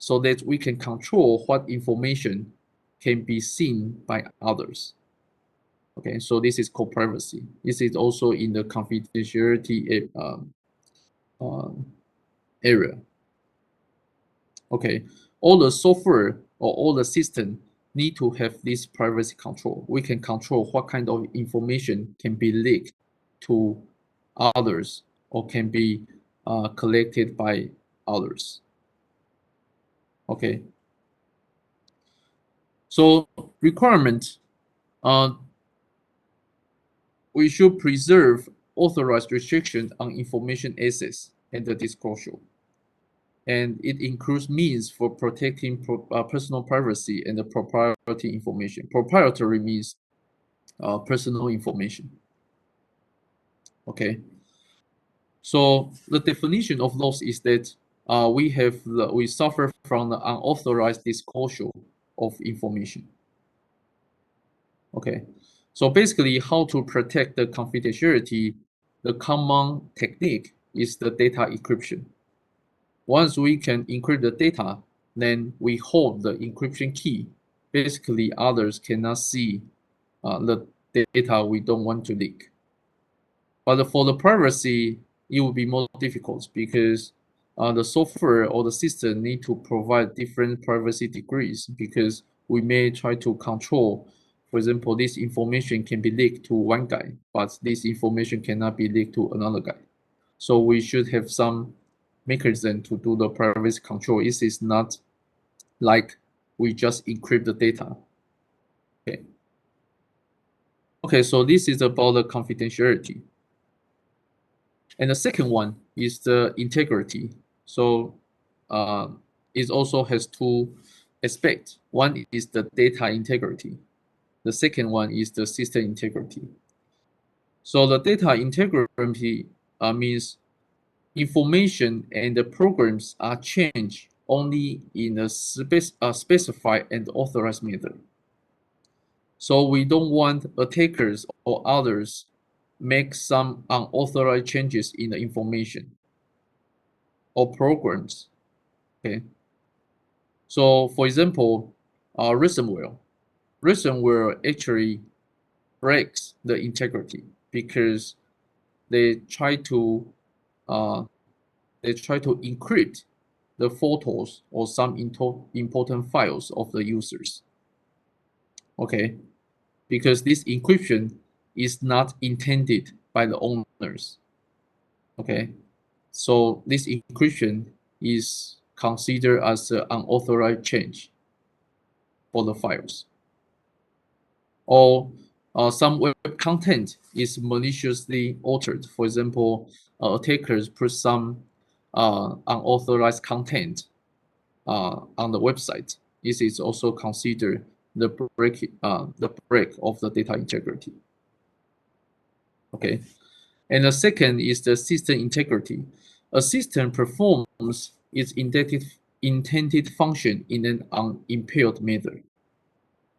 so that we can control what information can be seen by others. Okay, so this is called privacy. This is also in the confidentiality area. Okay, all the software or all the system need to have this privacy control. We can control what kind of information can be leaked to others or can be collected by others. Okay. So requirement, we should preserve authorized restriction on information access and the disclosure. And it includes means for protecting personal privacy and the proprietary information. Proprietary means personal information. Okay. So the definition of loss is that we suffer from the unauthorized disclosure of information. Okay. So basically, how to protect the confidentiality, the common technique is the data encryption. Once we can encrypt the data, then we hold the encryption key. Basically, others cannot see the data we don't want to leak. But for the privacy, it will be more difficult because the software or the system need to provide different privacy degrees because we may try to control, for example, this information can be leaked to one guy, but this information cannot be leaked to another guy. So we should have some mechanism to do the privacy control. This is not like we just encrypt the data. Okay. Okay, so this is about the confidentiality. And the second one is the integrity. So it also has two aspects. One is the data integrity. The second one is the system integrity. So the data integrity means information and the programs are changed only in a specified and authorized manner. So we don't want attackers or others make some unauthorized changes in the information or programs. Okay. So for example, ransomware actually breaks the integrity because they try to encrypt the photos or some important files of the users. Okay, because this encryption is not intended by the owners. Okay, so this encryption is considered as an unauthorized change for the files. Or some web content is maliciously altered. For example, attackers put some unauthorized content on the website. This is also considered the break of the data integrity. Okay, and the second is the system integrity. A system performs its intended function in an unimpaired manner.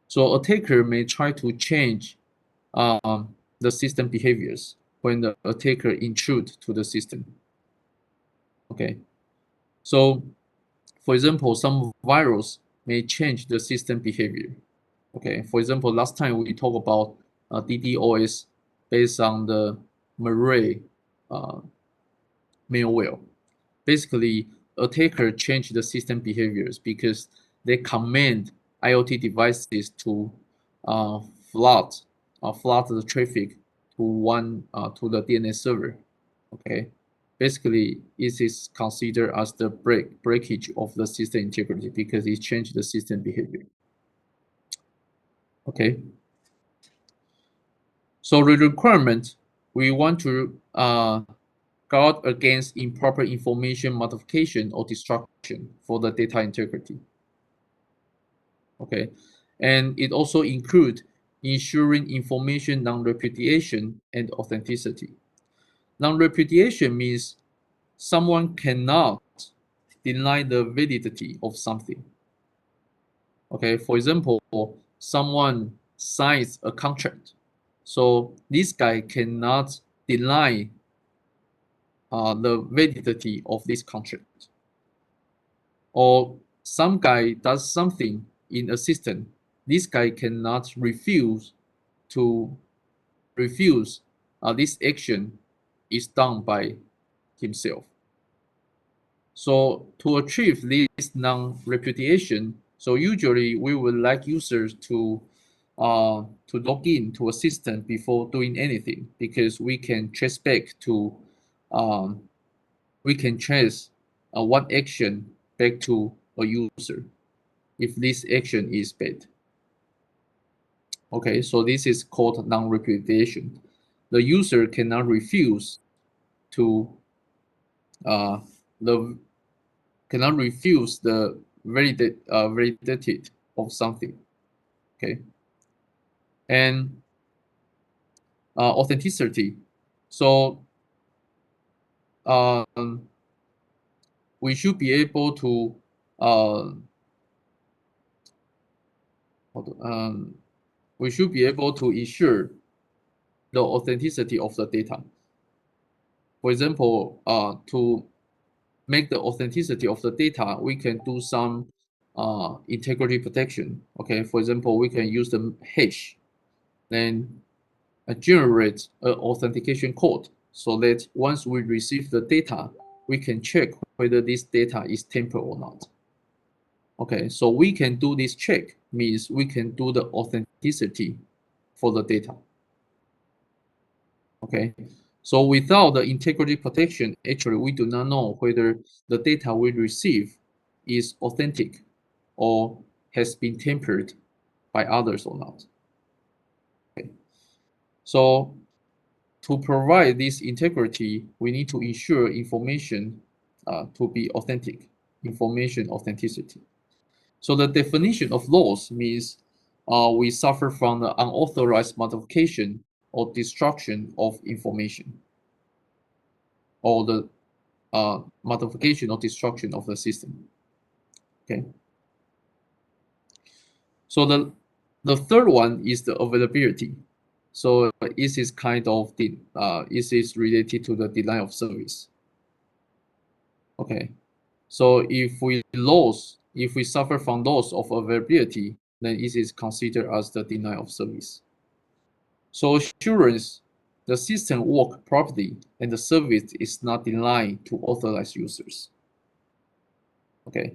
So attacker may try to change the system behaviors when the attacker intrude to the system. Okay, so for example, some virus may change the system behavior. Okay, for example, last time we talked about DDoS based on the Mirai malware. Basically, attacker change the system behaviors because they command IoT devices to uh, flood the traffic to the DNS server. Okay, basically, it is considered as the breakage of the system integrity because it changed the system behavior. Okay. So the requirement, we want to guard against improper information modification or destruction for the data integrity. Okay, and it also includes ensuring information non-repudiation and authenticity. Non-repudiation means someone cannot deny the validity of something. Okay, for example, someone signs a contract, so this guy cannot deny the validity of this contract. Or some guy does something in a system, this guy cannot refuse to refuse this action is done by himself. So to achieve this non-repudiation, so usually we would like users to log in to a system before doing anything, because we can trace back to um, we can trace one action back to a user if this action is bad. Okay, so this is called non-repudiation. The user cannot refuse to uh, the cannot refuse the validated of something. Okay, and authenticity. So um, we should be able to uh, um, we should be able to ensure the authenticity of the data. For example, to make the authenticity of the data, we can do some integrity protection. Okay, for example, we can use the hash, then generate an authentication code, so that once we receive the data, we can check whether this data is tampered or not. Okay, so we can do this check, means we can do the authenticity for the data. Okay, so without the integrity protection, actually we do not know whether the data we receive is authentic or has been tampered by others or not. Okay, so to provide this integrity, we need to ensure information to be authentic, information authenticity. So the definition of loss means we suffer from the unauthorized modification or destruction of information, or the modification or destruction of the system. Okay. So the third one is the availability. So this is kind of this is related to the denial of service. Okay. So if we suffer from loss of availability, then it is considered as the denial of service. So assurance, the system work properly and the service is not denied to authorized users. Okay.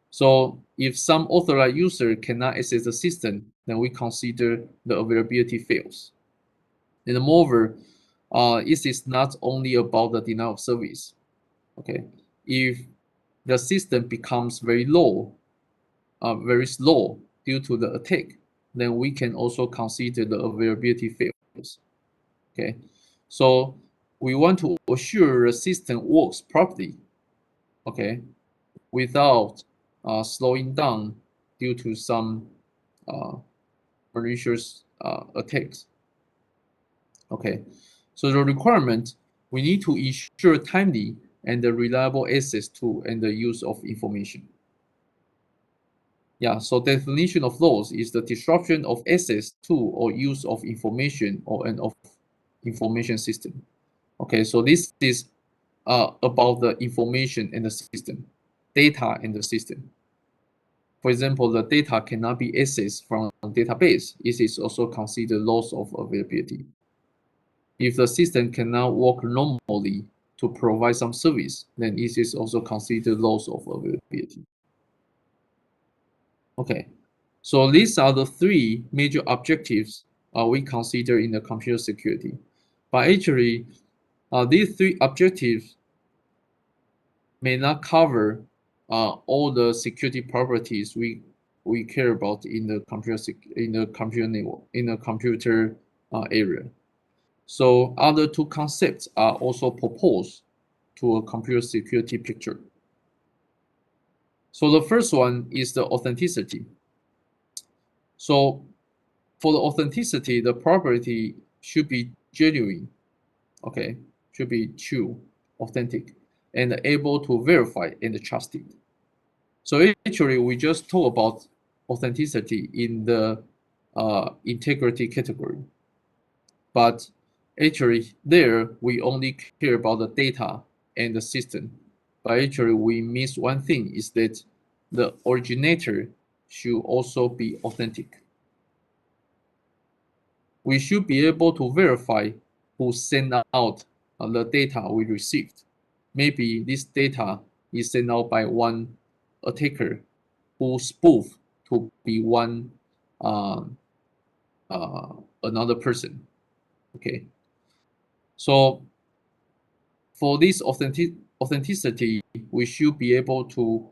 So if some authorized user cannot access the system, then we consider the availability fails. And moreover, it is not only about the denial of service. Okay. If the system becomes very slow due to the attack, then we can also consider the availability fails. Okay, so we want to assure the system works properly. Okay, without slowing down due to some uh, malicious attacks. Okay, so the requirement, we need to ensure timely and the reliable access to and the use of information. Yeah, so definition of loss is the disruption of access to or use of information or an of information system. Okay, so this is about the information and the system, data and the system. For example, the data cannot be accessed from a database. It is also considered loss of availability. If the system cannot work normally to provide some service, then it is also considered loss of availability. Okay, so these are the three major objectives we consider in the computer security. But actually, these three objectives may not cover all the security properties we care about in the computer network, in the computer area. So other two concepts are also proposed to a computer security picture. So the first one is the authenticity. So for the authenticity, the property should be genuine, okay, should be true, authentic, and able to verify and trust it. So actually, we just talk about authenticity in the integrity category, but actually there we only care about the data and the system. But actually, we miss one thing, is that the originator should also be authentic. We should be able to verify who sent out the data we received. Maybe this data is sent out by one attacker who spoofed to be one uh, another person. Okay, so for this authenticity, we should be able to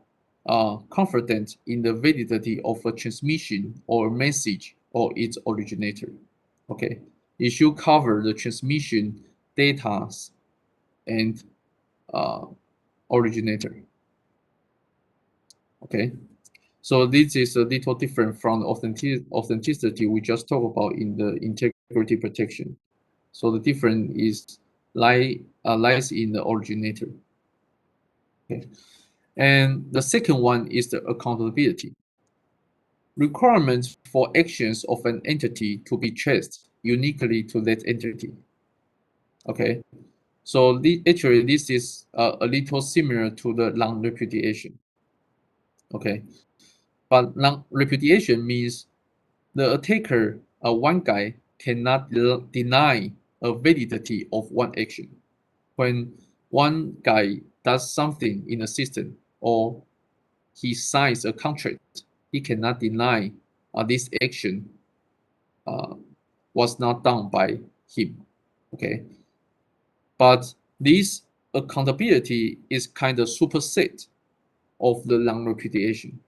confident in the validity of a transmission or a message or its originator. Okay, it should cover the transmission data and uh, originator. Okay, so this is a little different from authenticity we just talked about in the integrity protection. So the difference is lies in the originator. Okay, and the second one is the accountability. Requirements for actions of an entity to be traced uniquely to that entity. Okay, so actually this is a little similar to the non-repudiation. Okay, but non-repudiation means the attacker, one guy, cannot deny a validity of one action. When one guy does something in a system or he signs a contract, he cannot deny this action uh, was not done by him. Okay, but this accountability is kind of superset of the non-repudiation,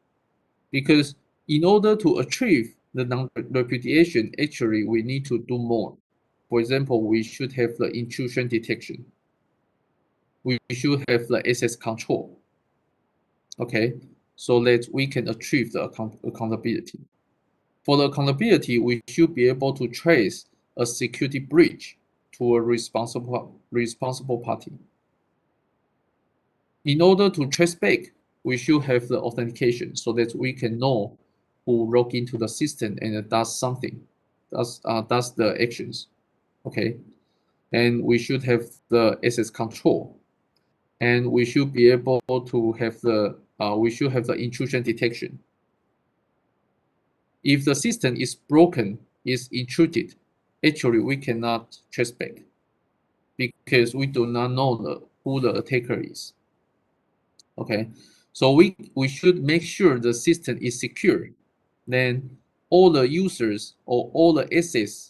because in order to achieve the non-repudiation, actually we need to do more. For example, we should have the intrusion detection. We should have the access control. Okay, so that we can achieve the accountability. For the accountability, we should be able to trace a security breach to a responsible party. In order to trace back, we should have the authentication so that we can know who log into the system and does something, does the actions. Okay, and we should have the access control, and we should be able to have the intrusion detection. If the system is broken, is intruded, actually we cannot trace back because we do not know who the attacker is. Okay, so we should make sure the system is secure. Then all the users or all the assets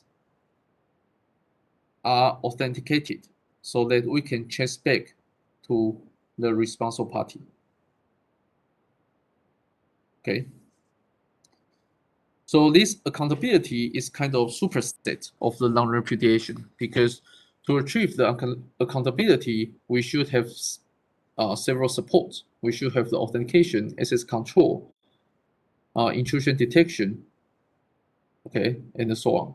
are authenticated so that we can trace back to the responsible party. Okay. So this accountability is kind of superset of the non-repudiation, because to achieve the accountability, we should have several supports. We should have the authentication, access control, intrusion detection, okay, and so on.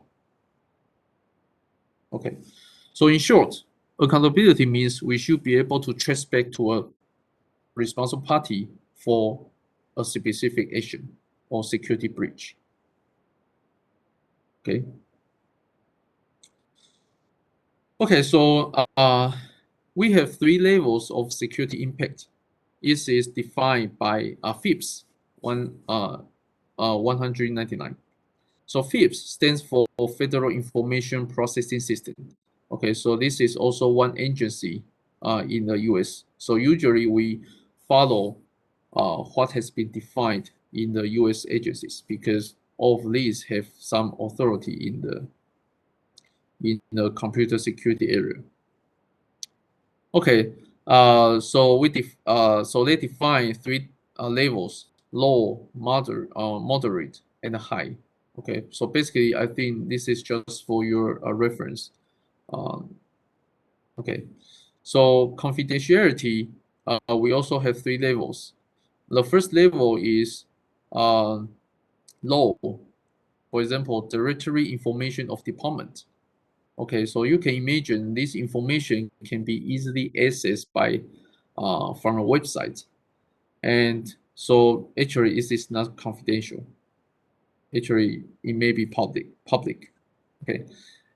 Okay, so in short, accountability means we should be able to trace back to a responsible party for a specific action or security breach. Okay. Okay, so we have three levels of security impact. This is defined by FIPS 199. So FIPS stands for Federal Information Processing System. Okay, so this is also one agency in the US. So usually we follow what has been defined in the US agencies, because all of these have some authority in the computer security area. Okay, so they define three levels: low, moderate, and high. Okay, so basically, I think this is just for your reference. Um, okay, so confidentiality, we also have three levels. The first level is uh, low. For example, directory information of department. Okay, so you can imagine this information can be easily accessed by from a website, and so actually it is not confidential. Actually, it may be public. Okay,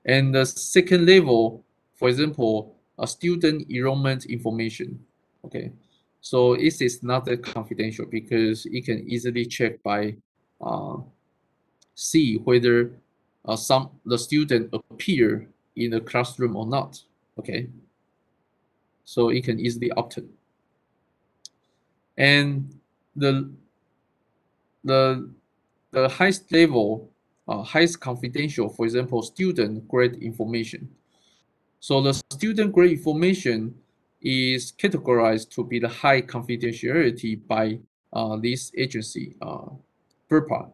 and the second level, for example, a student enrollment information. Okay, So it is not that confidential because it can easily check by see whether the student appear in the classroom or not. Okay, so it can easily obtain. And the the the highest level, highest confidential, for example, student grade information. So the student grade information is categorized to be the high confidentiality by this agency, FERPA.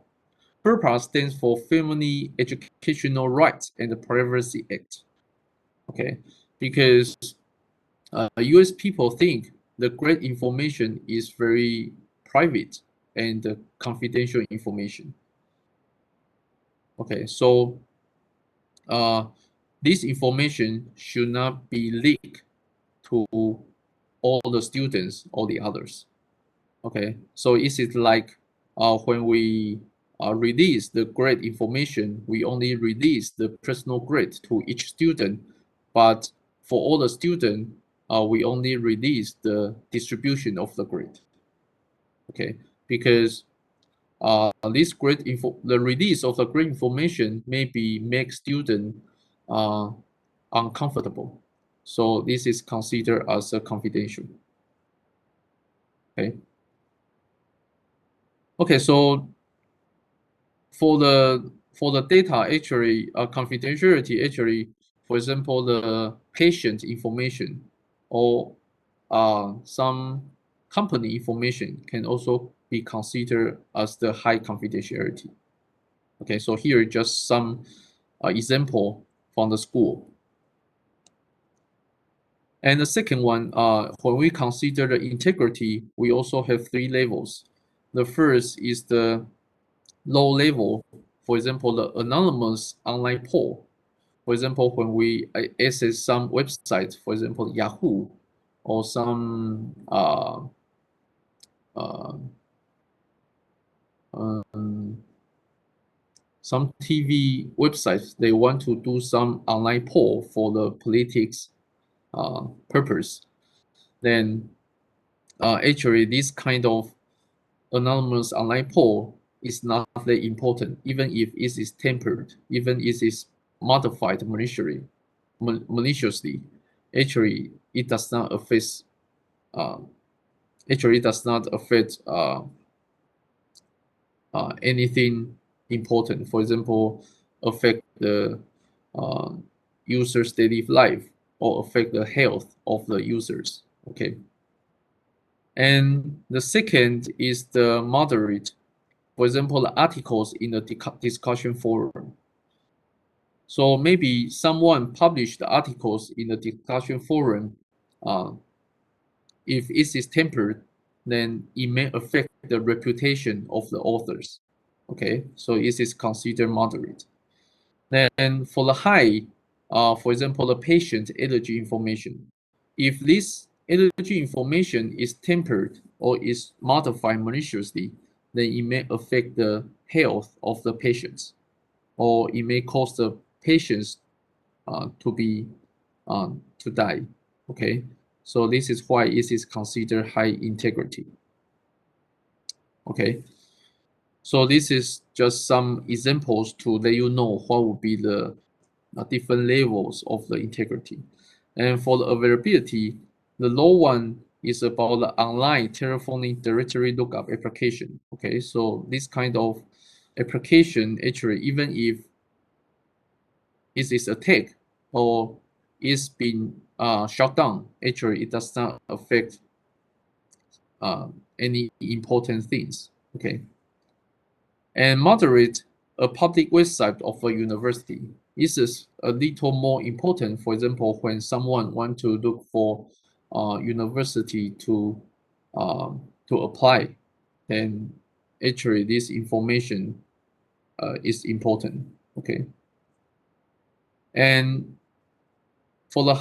FERPA stands for Family Educational Rights and Privacy Act. Okay, because U.S. people think the grade information is very private and confidential information. Okay, so this information should not be leaked to all the students or the others. Okay, so is it like when we release the grade information, we only release the personal grade to each student, but for all the students, we only release the distribution of the grade. Okay, because this grade the release of the grade information maybe make student uh, uncomfortable. So this is considered as a confidential. Okay. Okay, so for the data actually confidentiality actually, for example, the patient information or some company information can also be considered as the high confidentiality. Okay, so here just some example from the school. And the second one, when we consider the integrity, we also have three levels. The first is the low level, for example, the anonymous online poll. For example, when we access some website, for example, Yahoo, or uh, um, some TV websites, they want to do some online poll for the politics purpose, then actually this kind of anonymous online poll is not that important, even if it is tempered, even if it is modified maliciously. Actually, it does not affect. Uh, actually, it does not affect anything important. For example, affect the uh, user's daily life or affect the health of the users. Okay. And the second is the moderate. For example, the articles in the discussion forum. So maybe someone published the articles in the discussion forum. Uh, if it is tempered, then it may affect the reputation of the authors. Okay, so it is considered moderate. Then for the high, for example, the patient allergy information. If this allergy information is tempered or is modified maliciously, then it may affect the health of the patients, or it may cause the patients to be to die. Okay, so this is why it is considered high integrity. Okay, so this is just some examples to let you know what would be the different levels of the integrity. And for the availability, the low one is about the online telephonic directory lookup application. Okay, so this kind of application actually, even if it is attacked or is being shut down, actually it does not affect any important things. Okay, and moderate a public website of a university. This is a little more important. For example, when someone want to look for university to apply, then actually this information is important. Okay, and for the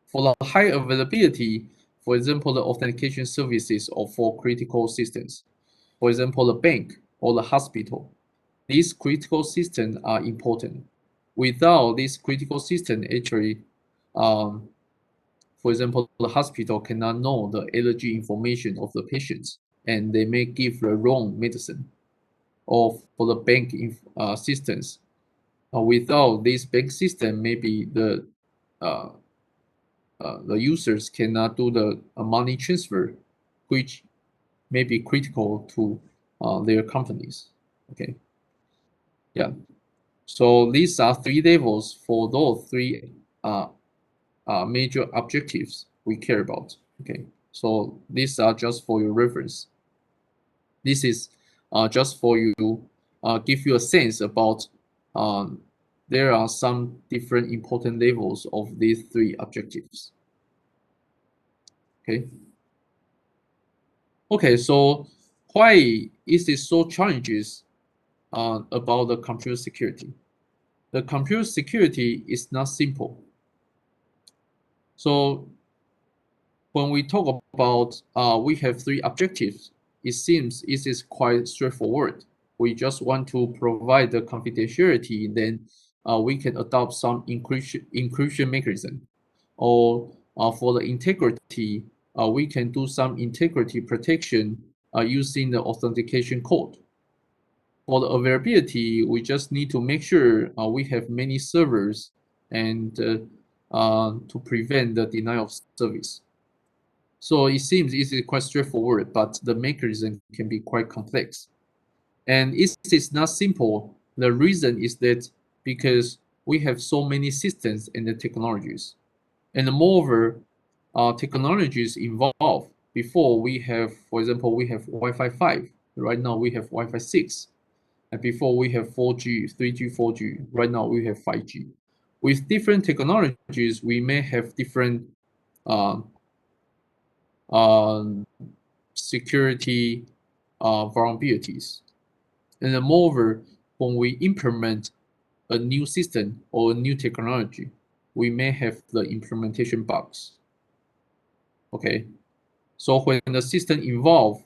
for the high availability, for example, the authentication services or for critical systems, for example, the bank or the hospital. These critical systems are important. Without this critical system, actually, um, for example, the hospital cannot know the allergy information of the patients, and they may give the wrong medicine. Or for the bank systems, without this bank system, maybe uh, the users cannot do the money transfer, which may be critical to their companies. Okay, yeah. So these are three levels for those three major objectives we care about. Okay, so these are just for your reference. This is just for you, give you a sense about there are some different important levels of these three objectives. Okay. Okay, so why is it so challenges about the computer security? The computer security is not simple. So when we talk about we have three objectives, it seems it is quite straightforward. We just want to provide the confidentiality, then we can adopt some encryption mechanism. Or for the integrity, we can do some integrity protection using the authentication code. For the availability, we just need to make sure we have many servers and to prevent the denial of service. So it seems it is quite straightforward, but the mechanism can be quite complex. And it is not simple. The reason is that because we have so many systems and the technologies. And moreover, technologies involved. Before we have, for example, we have Wi-Fi 5. Right now we have Wi-Fi 6. And before we have 4G, 3G, 4G. Right now we have 5G. With different technologies, we may have different uh, um, security vulnerabilities. And moreover, when we implement a new system or a new technology, we may have the implementation bugs. Okay, so when the system evolve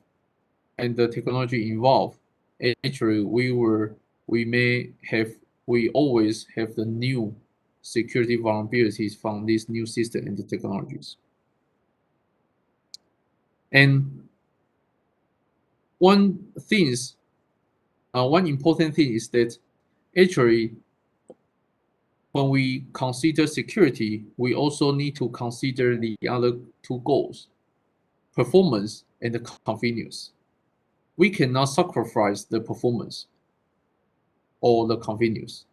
and the technology evolve, actually we always have the new security vulnerabilities from this new system and the technologies. And one important thing is that actually when we consider security, we also need to consider the other two goals, performance and the convenience. We cannot sacrifice the performance or the convenience.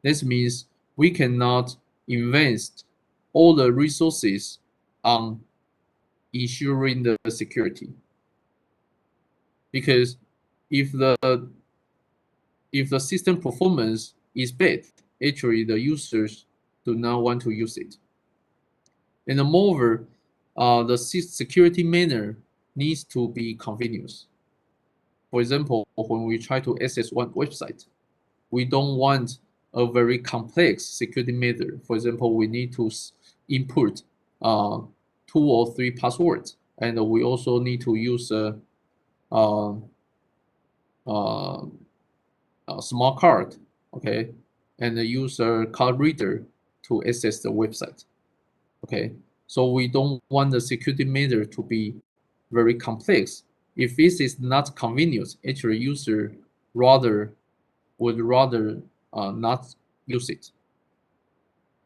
This means we cannot invest all the resources on ensuring the security. Because if the system performance is bad, actually the users do not want to use it. And moreover, the security manner needs to be convenient. For example, when we try to access one website, we don't want a very complex security method. For example, we need to input two or three passwords, and we also need to use a, uh, uh, smart card, okay, and use a card reader to access the website, okay. So we don't want the security measure to be very complex. If this is not convenient, actually user would rather not use it,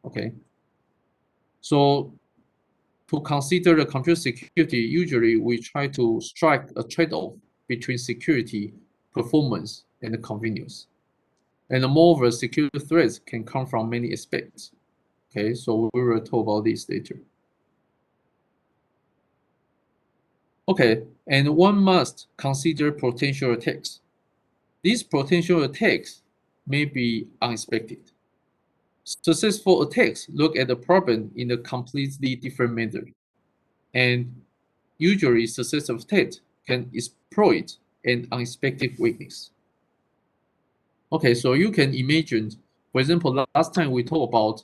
okay. So to consider the computer security, usually we try to strike a trade-off between security, performance, and convenience. And moreover, security threats can come from many aspects. Okay, so we will talk about this later. Okay, and one must consider potential attacks. These potential attacks may be unexpected. Successful attacks look at the problem in a completely different manner. And usually successful attacks can exploit an unexpected weakness. Okay, so you can imagine, for example, last time we talked about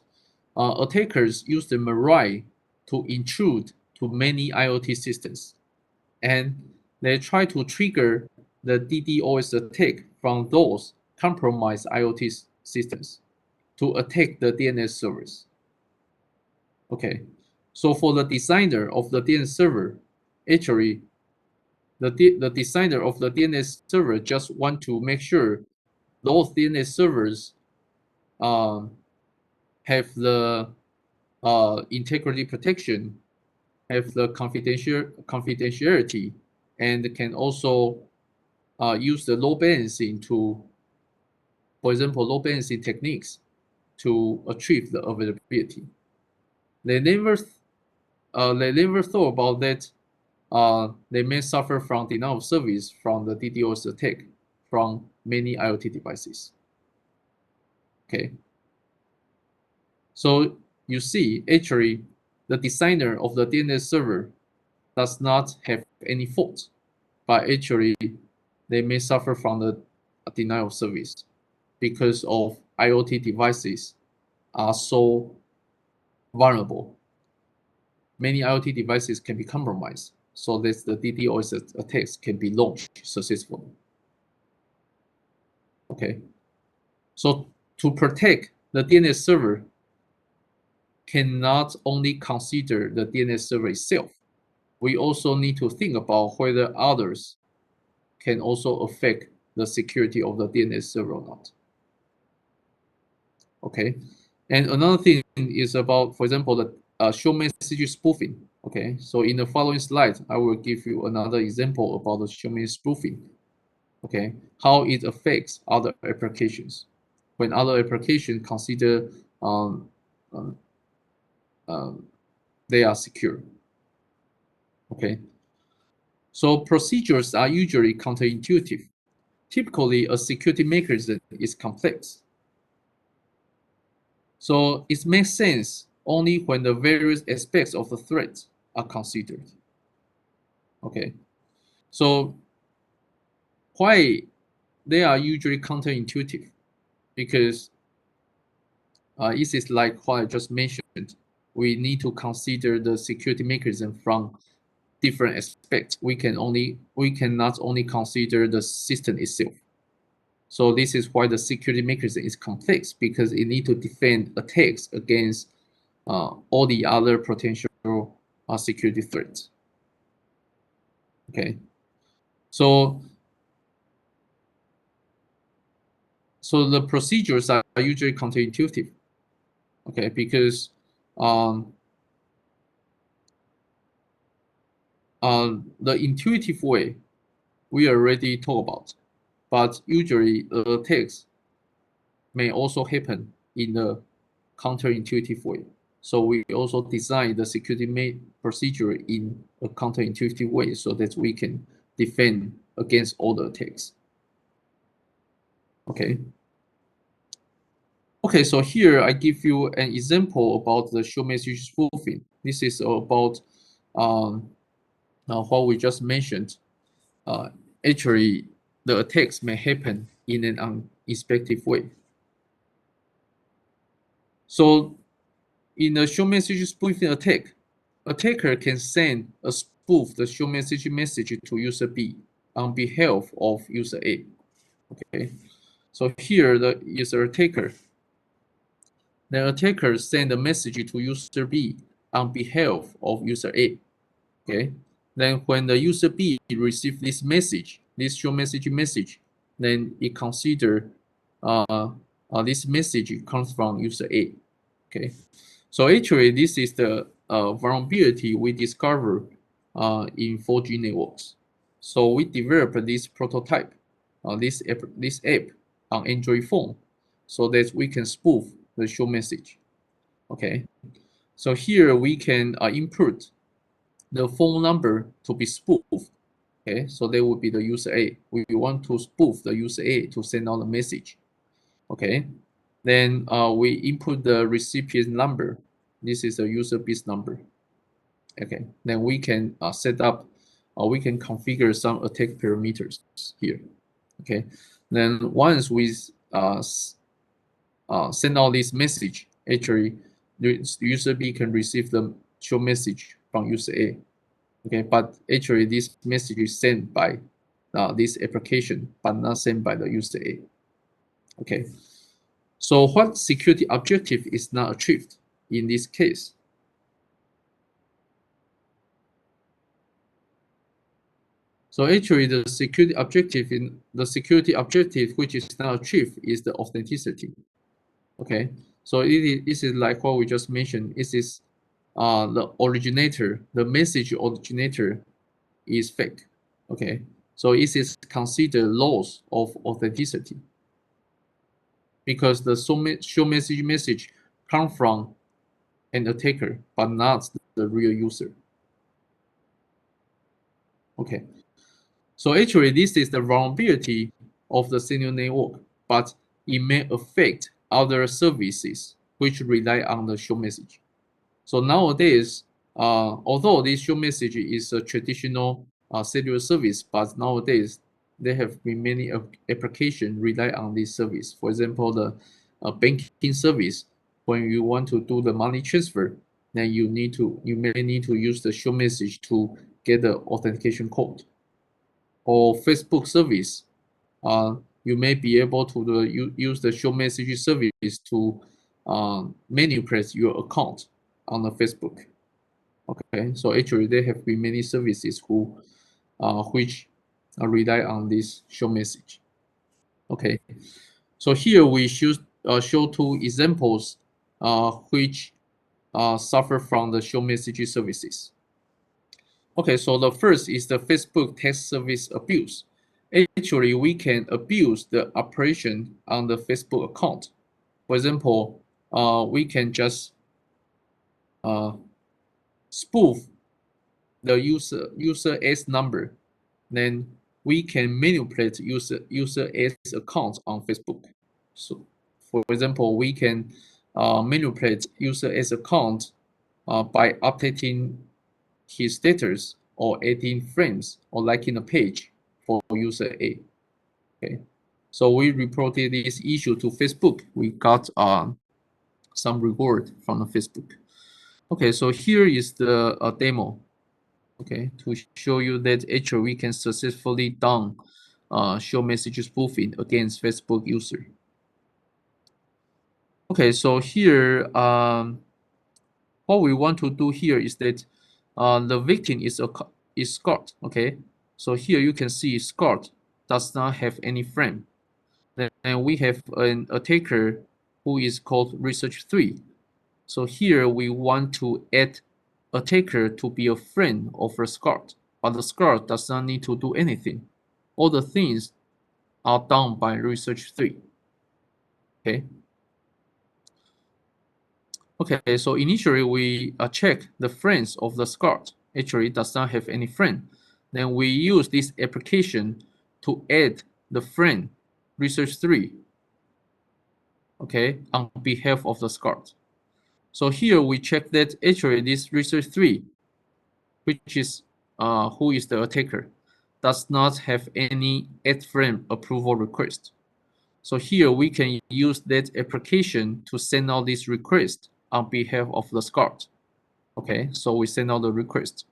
attackers use the malware to intrude to many IoT systems, and they try to trigger the DDoS attack from those compromised IoT systems to attack the DNS servers. Okay, So for the designer of the DNS server, actually, the designer of the DNS server just want to make sure those DNS servers have the integrity protection, have the confidentiality, and can also use the load balancing to, for example, load balancing techniques to achieve the availability. They never thought about that. They may suffer from denial of service from the DDoS attack from many IoT devices. Okay. So you see, actually, the designer of the DNS server does not have any fault, but actually, they may suffer from the denial of service because of IoT devices are so vulnerable. Many IoT devices can be compromised, so that the DDoS attacks can be launched successfully. Okay, so to protect the DNS server, cannot only consider the DNS server itself. We also need to think about whether others can also affect the security of the DNS server or not. Okay, and another thing is about, for example, the show message spoofing. Okay, so in the following slide, I will give you another example about the show message spoofing. Okay, how it affects other applications when other applications consider um, um, um, they are secure. Okay, so procedures are usually counterintuitive. Typically, a security mechanism is complex. So it makes sense only when the various aspects of the threat are considered. Okay, so why they are usually counterintuitive? Because it is like what I just mentioned. We need to consider the security mechanism from different aspects. We cannot only consider the system itself. So this is why the security mechanism is complex, because it needs to defend attacks against all the other potential security threats. Okay, so the procedures are usually counterintuitive. Okay, because the intuitive way we already talked about, but usually the attacks may also happen in a counterintuitive way. So we also design the security procedure in a counterintuitive way so that we can defend against all the attacks. Okay. Okay, so here I give you an example about the show message spoofing. This is about what we just mentioned. Actually, the attacks may happen in an unexpected way. So in a show message spoofing attack, attacker can send a spoof the show message to user B on behalf of user A. Okay, so here the user attacker. The attacker send a message to user B on behalf of user A. Okay, then when the user B receives this message, this show message, then it consider this message comes from user A. Okay, so actually this is the vulnerability we discovered in 4G networks. So we developed this prototype, this app on Android phone, so that we can spoof the show message. Okay, so here we can input the phone number to be spoofed. Okay, so that would be the user A. We want to spoof the user A to send out a message. Okay, then we input the recipient number. This is the user B's number. Okay, then we can set up, we can configure some attack parameters here. Okay, then once we send out this message, actually, the user B can receive the show message from user A. Okay, but actually this message is sent by this application, but not sent by the user A. Okay, so what security objective is not achieved in this case? So actually, the security objective which is now achieved is the authenticity. Okay, so this is like what we just mentioned. This is the originator, the message originator is fake. Okay, so this is considered loss of authenticity because the show message come from an attacker, but not the real user. Okay, so actually this is the vulnerability of the signal network, but it may affect other services which rely on the show message. So nowadays, although this show message is a traditional cellular service, but nowadays there have been many applications rely on this service. For example, the banking service. When you want to do the money transfer, then you may need to use the show message to get the authentication code. Or Facebook service, you may be able to use the show message service to manipulate your account on the Facebook. Okay, so actually there have been many services which rely on this show message. Okay, so here we should show two examples which suffer from the show message services. Okay, so the first is the Facebook text service abuse. Actually, we can abuse the operation on the Facebook account. For example, we can just uh, spoof the user S number, then we can manipulate user S account on Facebook. So, for example, we can manipulate user S account by updating his status or adding frames or liking a page for user A. Okay, so we reported this issue to Facebook. We got some reward from the Facebook. Okay, so here is the demo. Okay, to show you that actually we can successfully done show message spoofing against Facebook user. Okay, so here what we want to do here is that the victim is Scott. Okay, so here you can see Scott does not have any frame. Then we have an attacker who is called research3. So here we want to add attacker to be a friend of a Scott, but the Scott does not need to do anything. All the things are done by research3. Okay. Okay, so initially we check the friends of the Scott. Actually, it does not have any friend. Then we use this application to add the friend research3, okay, on behalf of the Scott. So here we check that actually this research3, which is who is the attacker, does not have any add friend approval request. So here we can use that application to send out this request on behalf of the Scott. Okay, so we send out the request.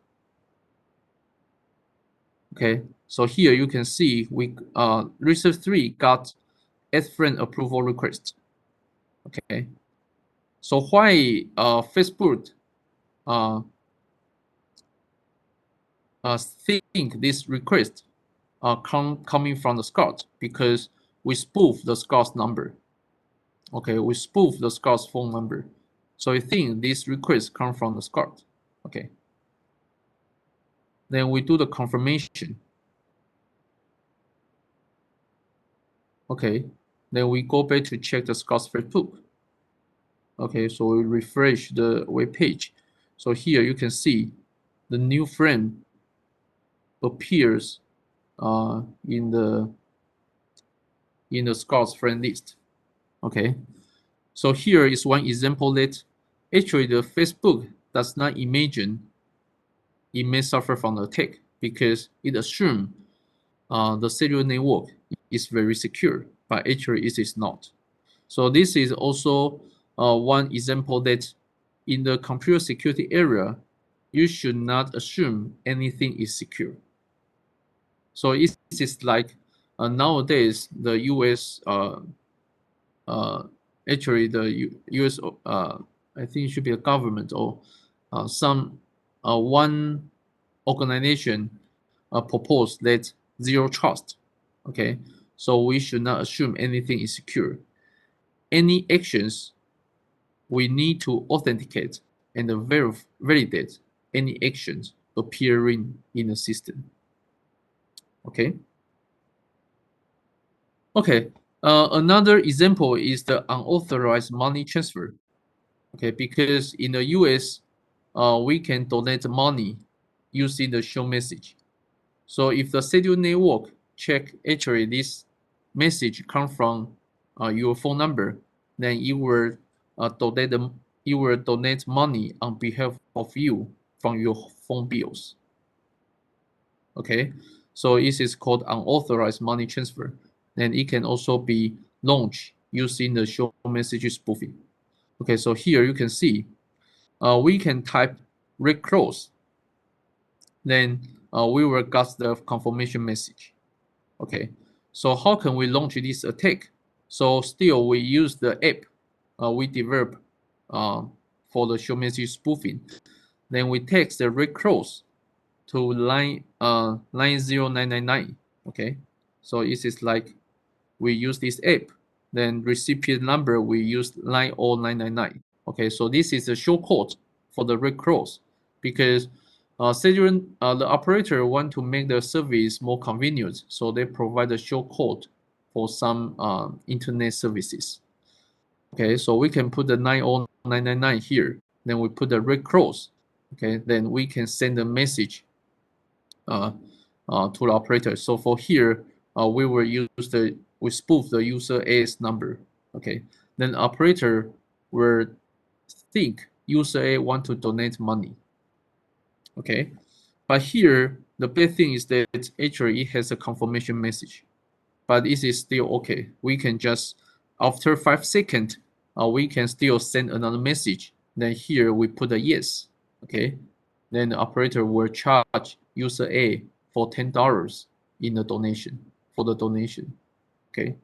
Okay, so here you can see we research3 got add friend approval request. Okay, so why Facebook uh, think this request coming from the Scott? Because we spoof the Scott's number. Okay, we spoof the Scott's phone number. So I think this request come from the Scott. Okay. Then we do the confirmation. Okay. Then we go back to check the Scott's Facebook. Okay, so we refresh the web page. So here you can see the new friend appears in the Scott's friend list. Okay. So here is one example that actually the Facebook does not imagine it may suffer from the attack because it assumes the cellular network is very secure, but actually it is not. So this is also one example that in the computer security area, you should not assume anything is secure. So it is like nowadays the U.S. Actually the U.S. I think it should be a government or some one organization propose that zero trust. Okay, so we should not assume anything is secure. Any actions we need to authenticate and validate any actions appearing in the system. Okay. Okay. Another example is the unauthorized money transfer. Okay, because in the U.S., we can donate money using the show message. So if the scheduled network check actually this message come from your phone number, then you will donate money on behalf of you from your phone bills. Okay, so this is called unauthorized money transfer. Then it can also be launched using the show message spoofing. Okay, so here you can see we can type read close, then we will get the confirmation message. Okay, so how can we launch this attack? So still we use the app we develop uh, for the show message spoofing. Then we text the read close to line 90999. Okay, so this is like we use this app. Then recipient number we use 90999. Okay, so this is a short code for the read close because the operator want to make the service more convenient, so they provide a short code for some internet services. Okay, so we can put the 90999 here. Then we put the read close. Okay, then we can send a message uh, to the operator. So for here, we spoof the user A's number. Okay, then operator will think user A want to donate money. Okay, but here the bad thing is that actually it has a confirmation message, but this is still okay. We can just after 5 seconds, we can still send another message. Then here we put a yes. Okay, then the operator will charge user A for $10 in the donation for the donation. Okay.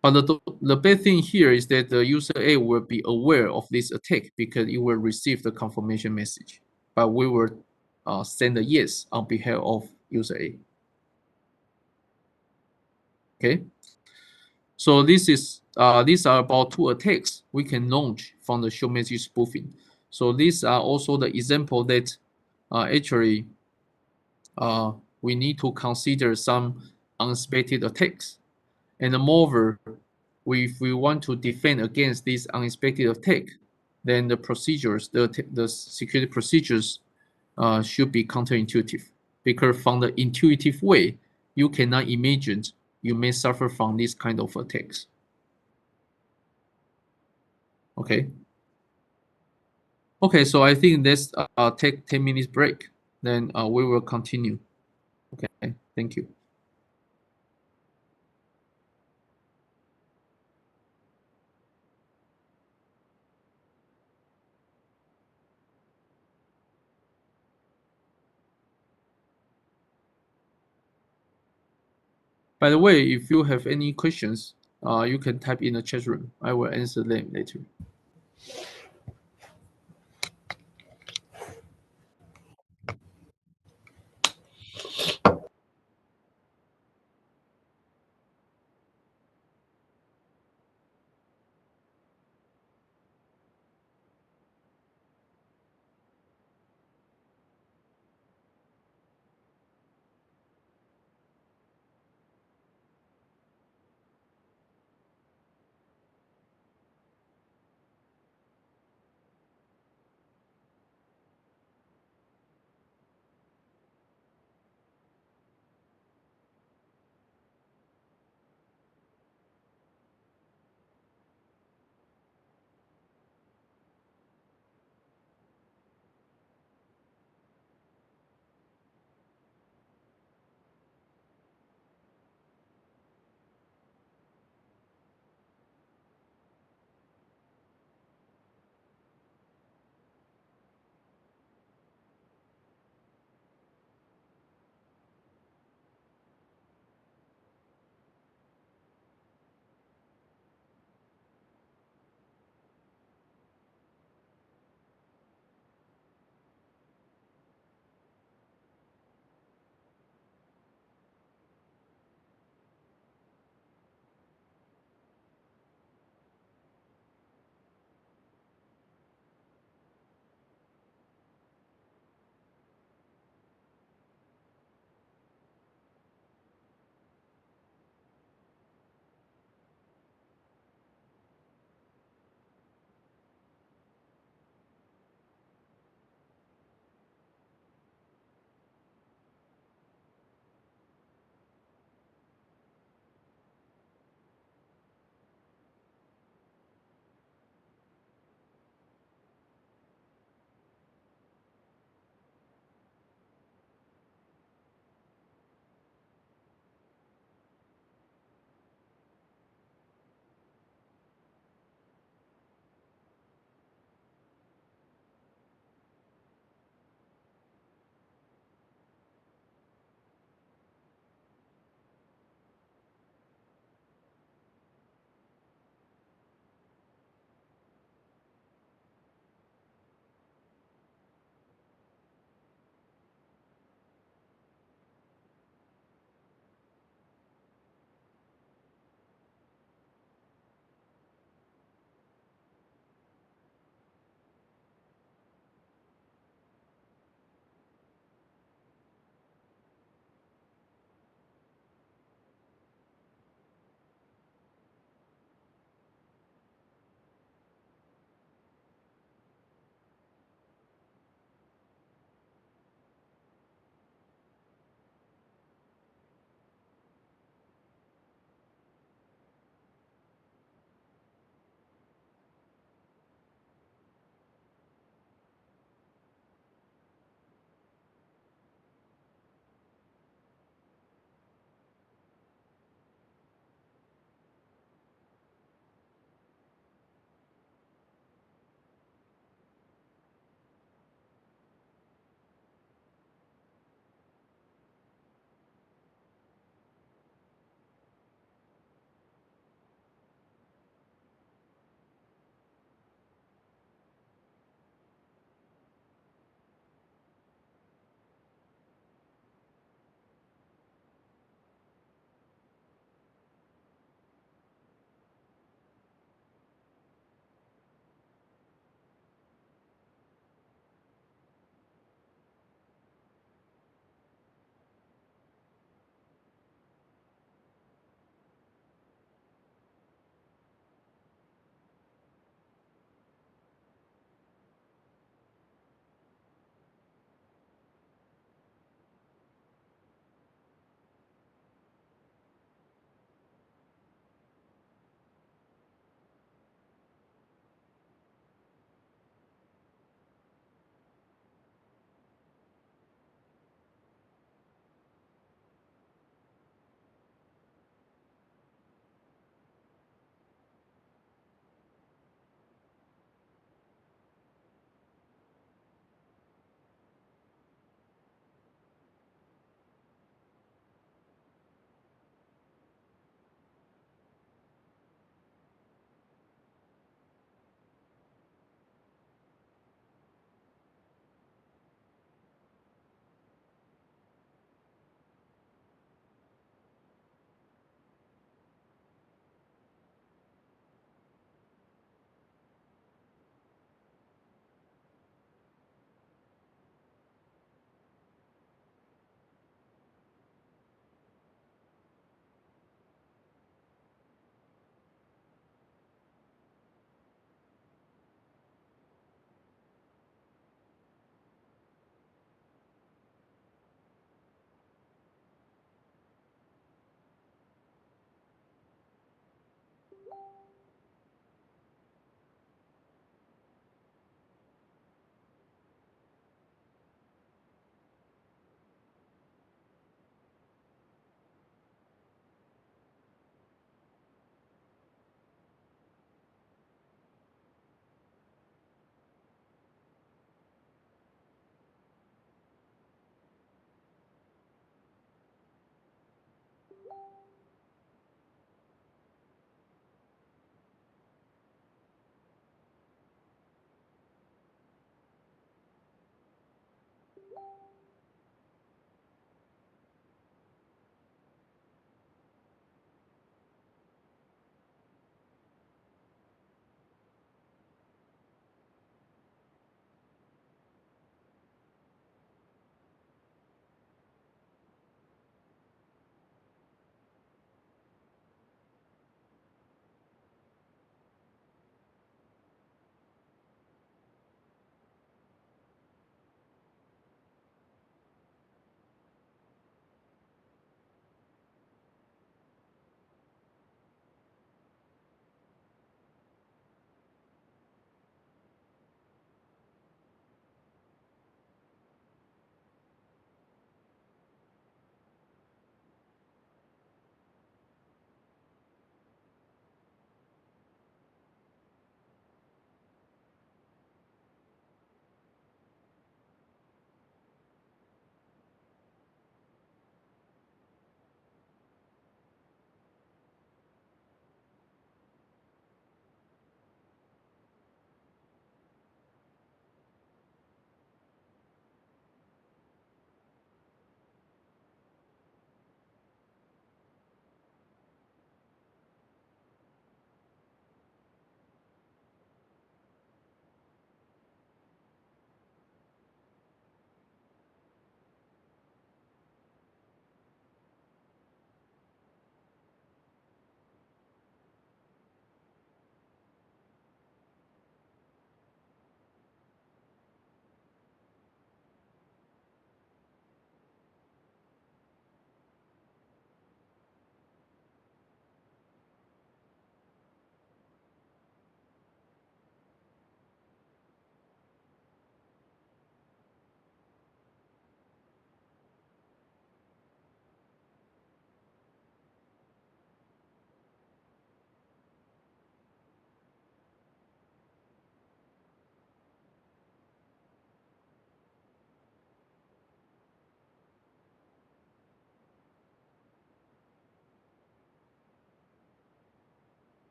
But the bad thing here is that the user A will be aware of this attack because it will receive the confirmation message. But we will send a yes on behalf of user A. Okay. So these are about two attacks we can launch from the show message spoofing. So these are also the example that actually uh, we need to consider some unexpected attacks. And moreover, if we want to defend against this unexpected attack, then the security procedures should be counterintuitive. Because from the intuitive way, you cannot imagine you may suffer from this kind of attacks. Okay. Okay, so I think let's take 10 minutes break. Then we will continue. Okay, thank you. By the way, if you have any questions, you can type in the chat room. I will answer them later.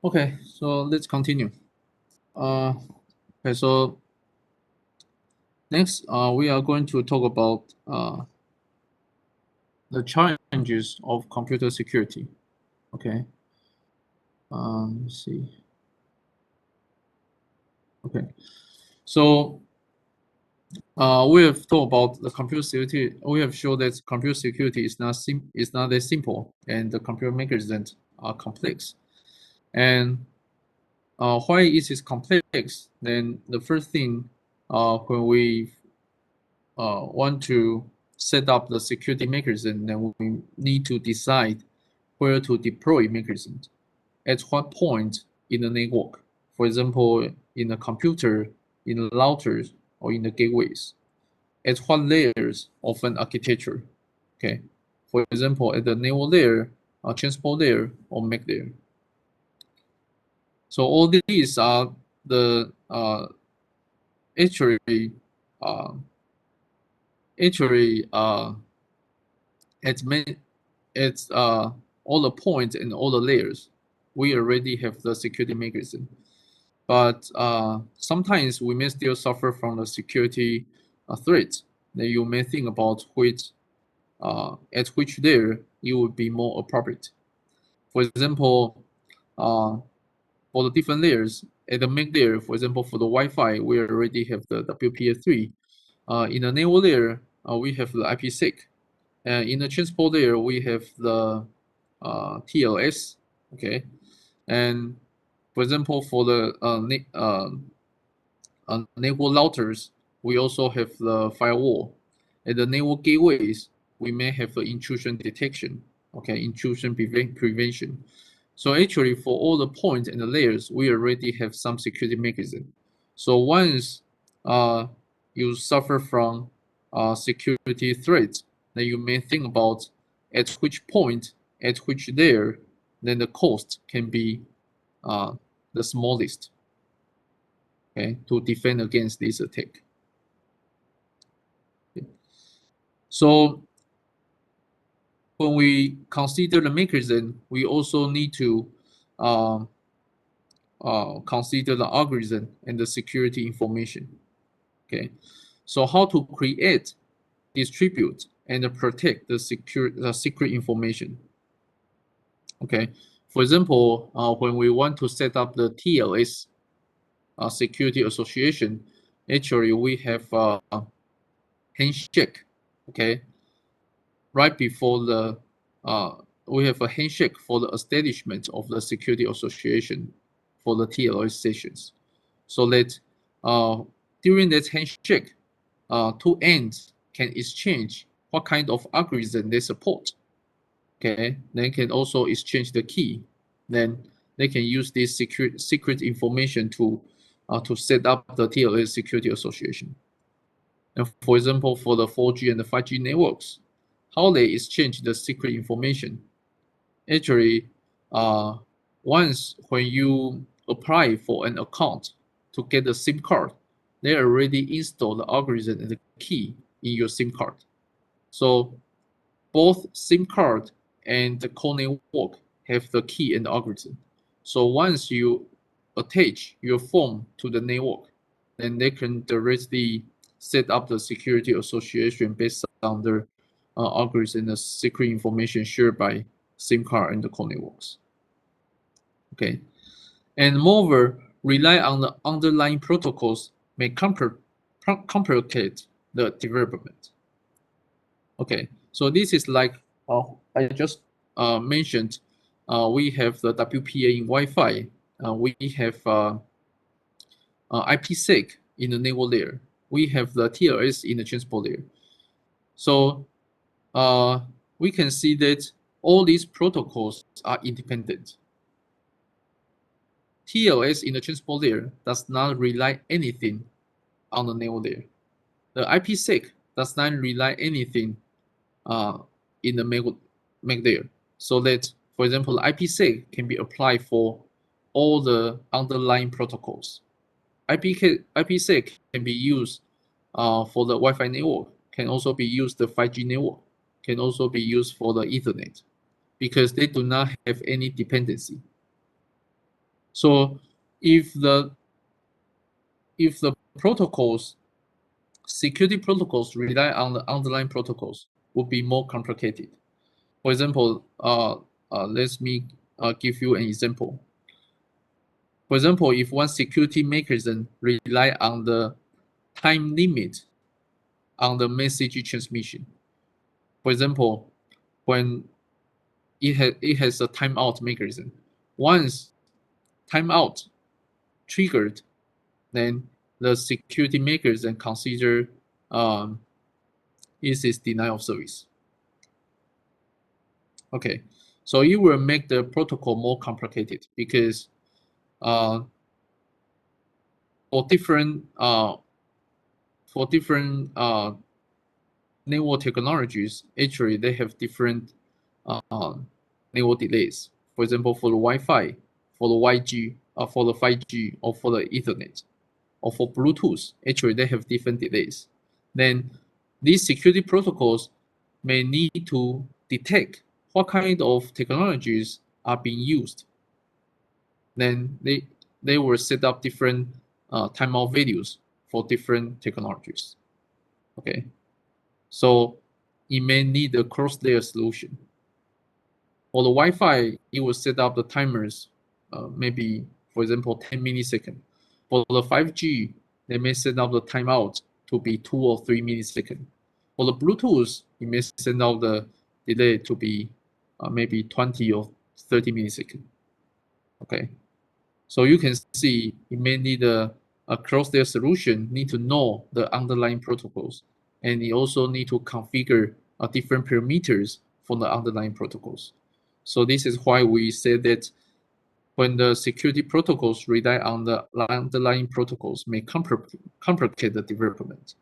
Okay, so let's continue. Okay, so next, we are going to talk about the challenges of computer security. Okay. Let's see. Okay. So we have talked about the computer security. We have shown that computer security is not that simple, and the computer mechanisms are complex. And why it is complex? Then the first thing, when we want to set up the security mechanism, then we need to decide where to deploy mechanisms, at what point in the network. For example, in the computer, in the routers, or in the gateways. At what layers of an architecture. Okay. For example, at the network layer, transport layer, or MAC layer. So all these are the actually uh, actually at many at all the points and all the layers, we already have the security mechanism. But sometimes we may still suffer from the security threats. Then you may think about which at which layer it would be more appropriate. For example, uh, for the different layers, at the main layer, for example, for the Wi-Fi, we already have the WPA3. In the network layer, we have the IPsec. In the transport layer, we have the TLS. Okay, and for example, for the network routers, we also have the firewall. At the network gateways, we may have the intrusion detection. Okay, intrusion prevention. So actually, for all the points and the layers, we already have some security mechanism. So once you suffer from security threats, then you may think about at which point, at which layer, then the cost can be uh, the smallest. Okay, to defend against this attack. Okay. So when we consider the mechanism, we also need to uh, consider the algorithm and the security information. Okay, so how to create, distribute, and protect the secret information. Okay, for example, when we want to set up the TLS security association, actually we have handshake. Okay, right before the uh, we have a handshake for the establishment of the security association for the TLS sessions. So that during that handshake, two ends can exchange what kind of algorithm they support. Okay, they can also exchange the key. Then they can use this secret information to set up the TLS security association. And for example, for the 4G and the 5G networks, how they exchange the secret information. Actually, uh, once when you apply for an account to get the SIM card, they already install the algorithm and the key in your SIM card. So both SIM card and the core network have the key and the algorithm. So once you attach your phone to the network, then they can directly set up the security association based on the algorithm and the secret information shared by SIM card and the core networks. Okay, and moreover, rely on the underlying protocols may complicate the development. Okay, so this is like I just mentioned. We have the WPA in Wi-Fi. We have IPsec in the network layer. We have the TLS in the transport layer. So uh, we can see that all these protocols are independent. TLS in the transport layer does not rely anything on the network layer. The IPsec does not rely anything uh, in the MAC layer. So that, for example, IPsec can be applied for all the underlying protocols. IPsec can be used for the Wi-Fi network, can also be used the 5G network, can also be used for the Ethernet, because they do not have any dependency. So if the protocols, security protocols rely on the underlying protocols, would be more complicated. For example, let me give you an example. For example, if one security mechanism rely on the time limit on the message transmission, for example, when it has a timeout mechanism, once timeout triggered, then the security mechanism consider it is denial of service. Okay, so it will make the protocol more complicated because uh, for different network technologies, actually they have different network delays. For example, for the Wi-Fi, for the YG, for the 5G, or for the Ethernet, or for Bluetooth, actually they have different delays. Then these security protocols may need to detect what kind of technologies are being used. Then they will set up different timeout values for different technologies. Okay, so it may need a cross-layer solution. For the Wi-Fi, it will set up the timers, maybe for example 10 milliseconds. For the 5G, they may set up the timeout to be 2 or 3 milliseconds. For the Bluetooth, it may set up the delay to be maybe 20 or 30 milliseconds. Okay, so you can see it may need a cross-layer solution, need to know the underlying protocols, and you also need to configure different parameters for the underlying protocols. So this is why we say that when the security protocols rely on the underlying protocols may complicate the development.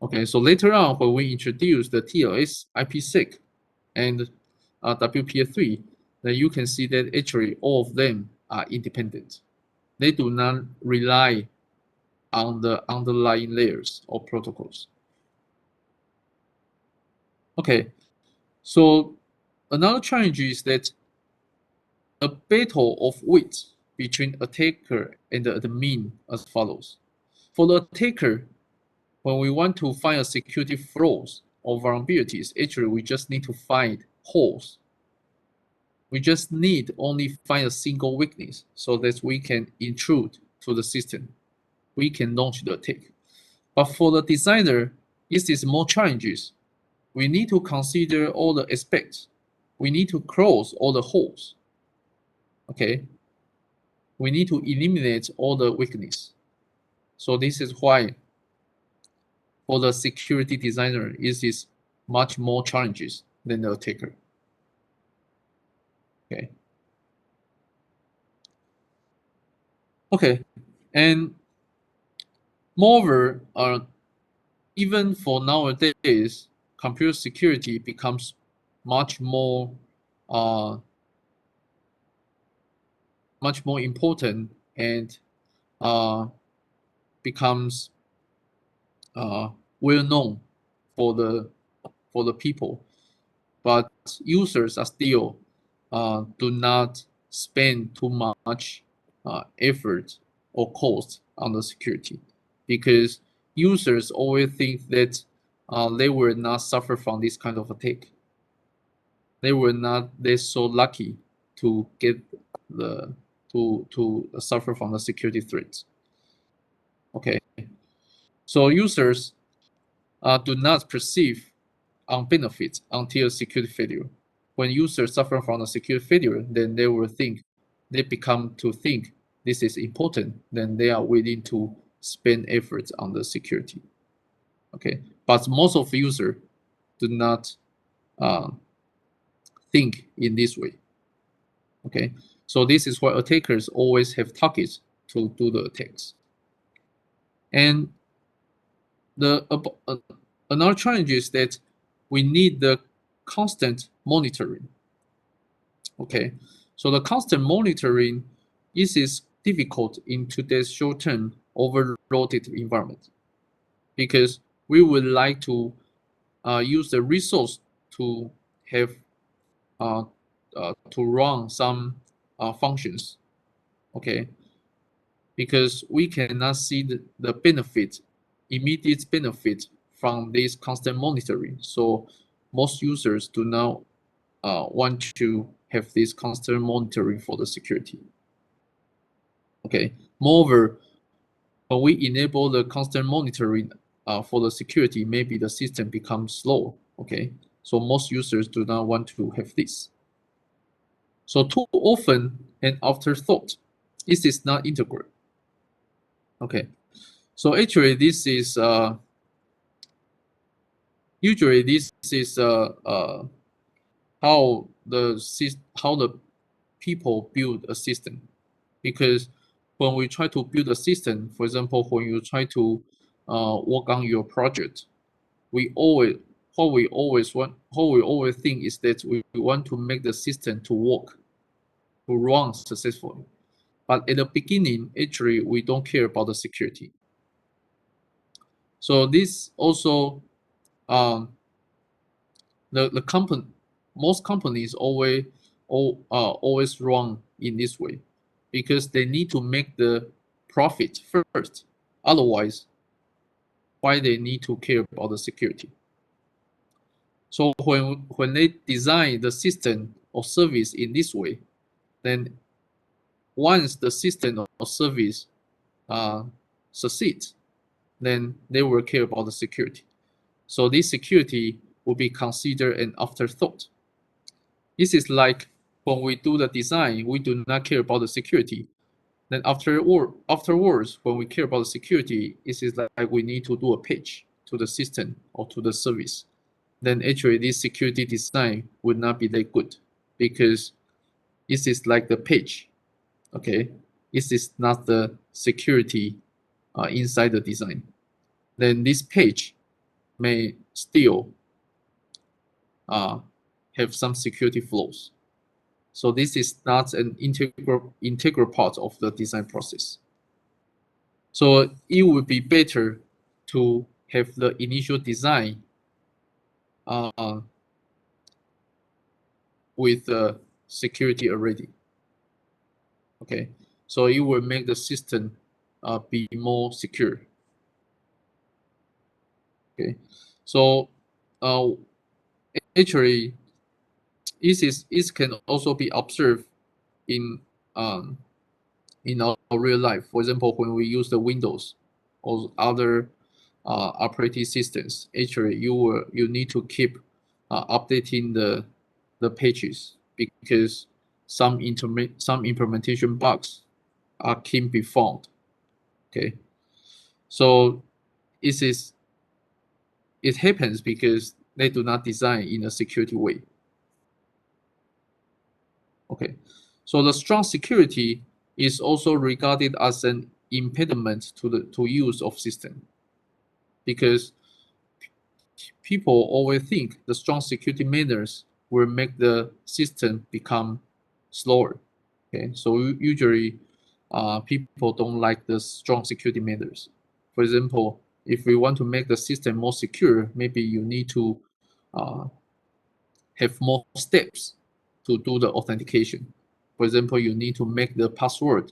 Okay, so later on when we introduce the TLS, IPsec, and WPA3, then you can see that actually all of them are independent. They do not rely on the underlying layers or protocols. Okay, so another challenge is that a battle of wits between attacker and the admin as follows. For the attacker, when we want to find a security flaws or vulnerabilities, actually we just need to find holes. We just need only find a single weakness so that we can intrude to the system. We can launch the attack. But for the designer, it is more challenges. We need to consider all the aspects. We need to close all the holes. Okay. We need to eliminate all the weakness. So this is why for the security designer, it is much more challenges than the attacker. Okay. Okay. And moreover, even for nowadays, computer security becomes much more uh, important and becomes well known for the people, but users are still do not spend too much effort or cost on the security because users always think that they will not suffer from this kind of attack. They were not they so lucky to get the to suffer from the security threats. Okay, so users do not perceive benefits until security failure. When users suffer from a security failure, then they become to think this is important, then they are willing to spend efforts on the security. Okay, but most of users do not uh, think in this way. Okay, so this is why attackers always have targets to do the attacks. And the another challenge is that we need the constant monitoring. Okay, so the constant monitoring is difficult in today's short-term overloaded environment because we would like to use the resource to have to run some functions Okay, because we cannot see the benefit, immediate benefit from this constant monitoring. So most users do not want to have this constant monitoring for the security. Okay. Moreover, when we enable the constant monitoring for the security, maybe the system becomes slow. Okay. So most users do not want to have this. So too often an afterthought. This is not integral. Okay. So actually, this is usually this is how the people build a system, because when we try to build a system, for example, when you try to work on your project, we always what we always think is that we want to make the system to work, to run successfully. But at the beginning, actually, we don't care about the security. So this also um, the company, most companies always run in this way, because they need to make the profit first. Otherwise, why they need to care about the security? So when they design the system or service in this way, then once the system or service uh, succeeds, then they will care about the security. So this security will be considered an afterthought. This is like when we do the design, we do not care about the security. Then afterwards, when we care about the security, it is like we need to do a patch to the system or to the service. Then actually this security design would not be that good, because this is like the patch. Okay, this is not the security inside the design. Then this page may still uh, have some security flaws. So this is not an integral part of the design process. So it would be better to have the initial design uh, with the security already. Okay, so it will make the system be more secure. Okay, so uh, actually, this can also be observed in um, in our real life. For example, when we use the Windows or other operating systems, actually you need to keep updating the pages, because some implementation bugs can be found. Okay, so it is it happens because they do not design in a security way. Okay, so the strong security is also regarded as an impediment to the use of system, because people always think the strong security measures will make the system become slower. Okay, so usually people don't like the strong security measures. For example, if we want to make the system more secure, maybe you need to uh, have more steps to do the authentication. For example, you need to make the password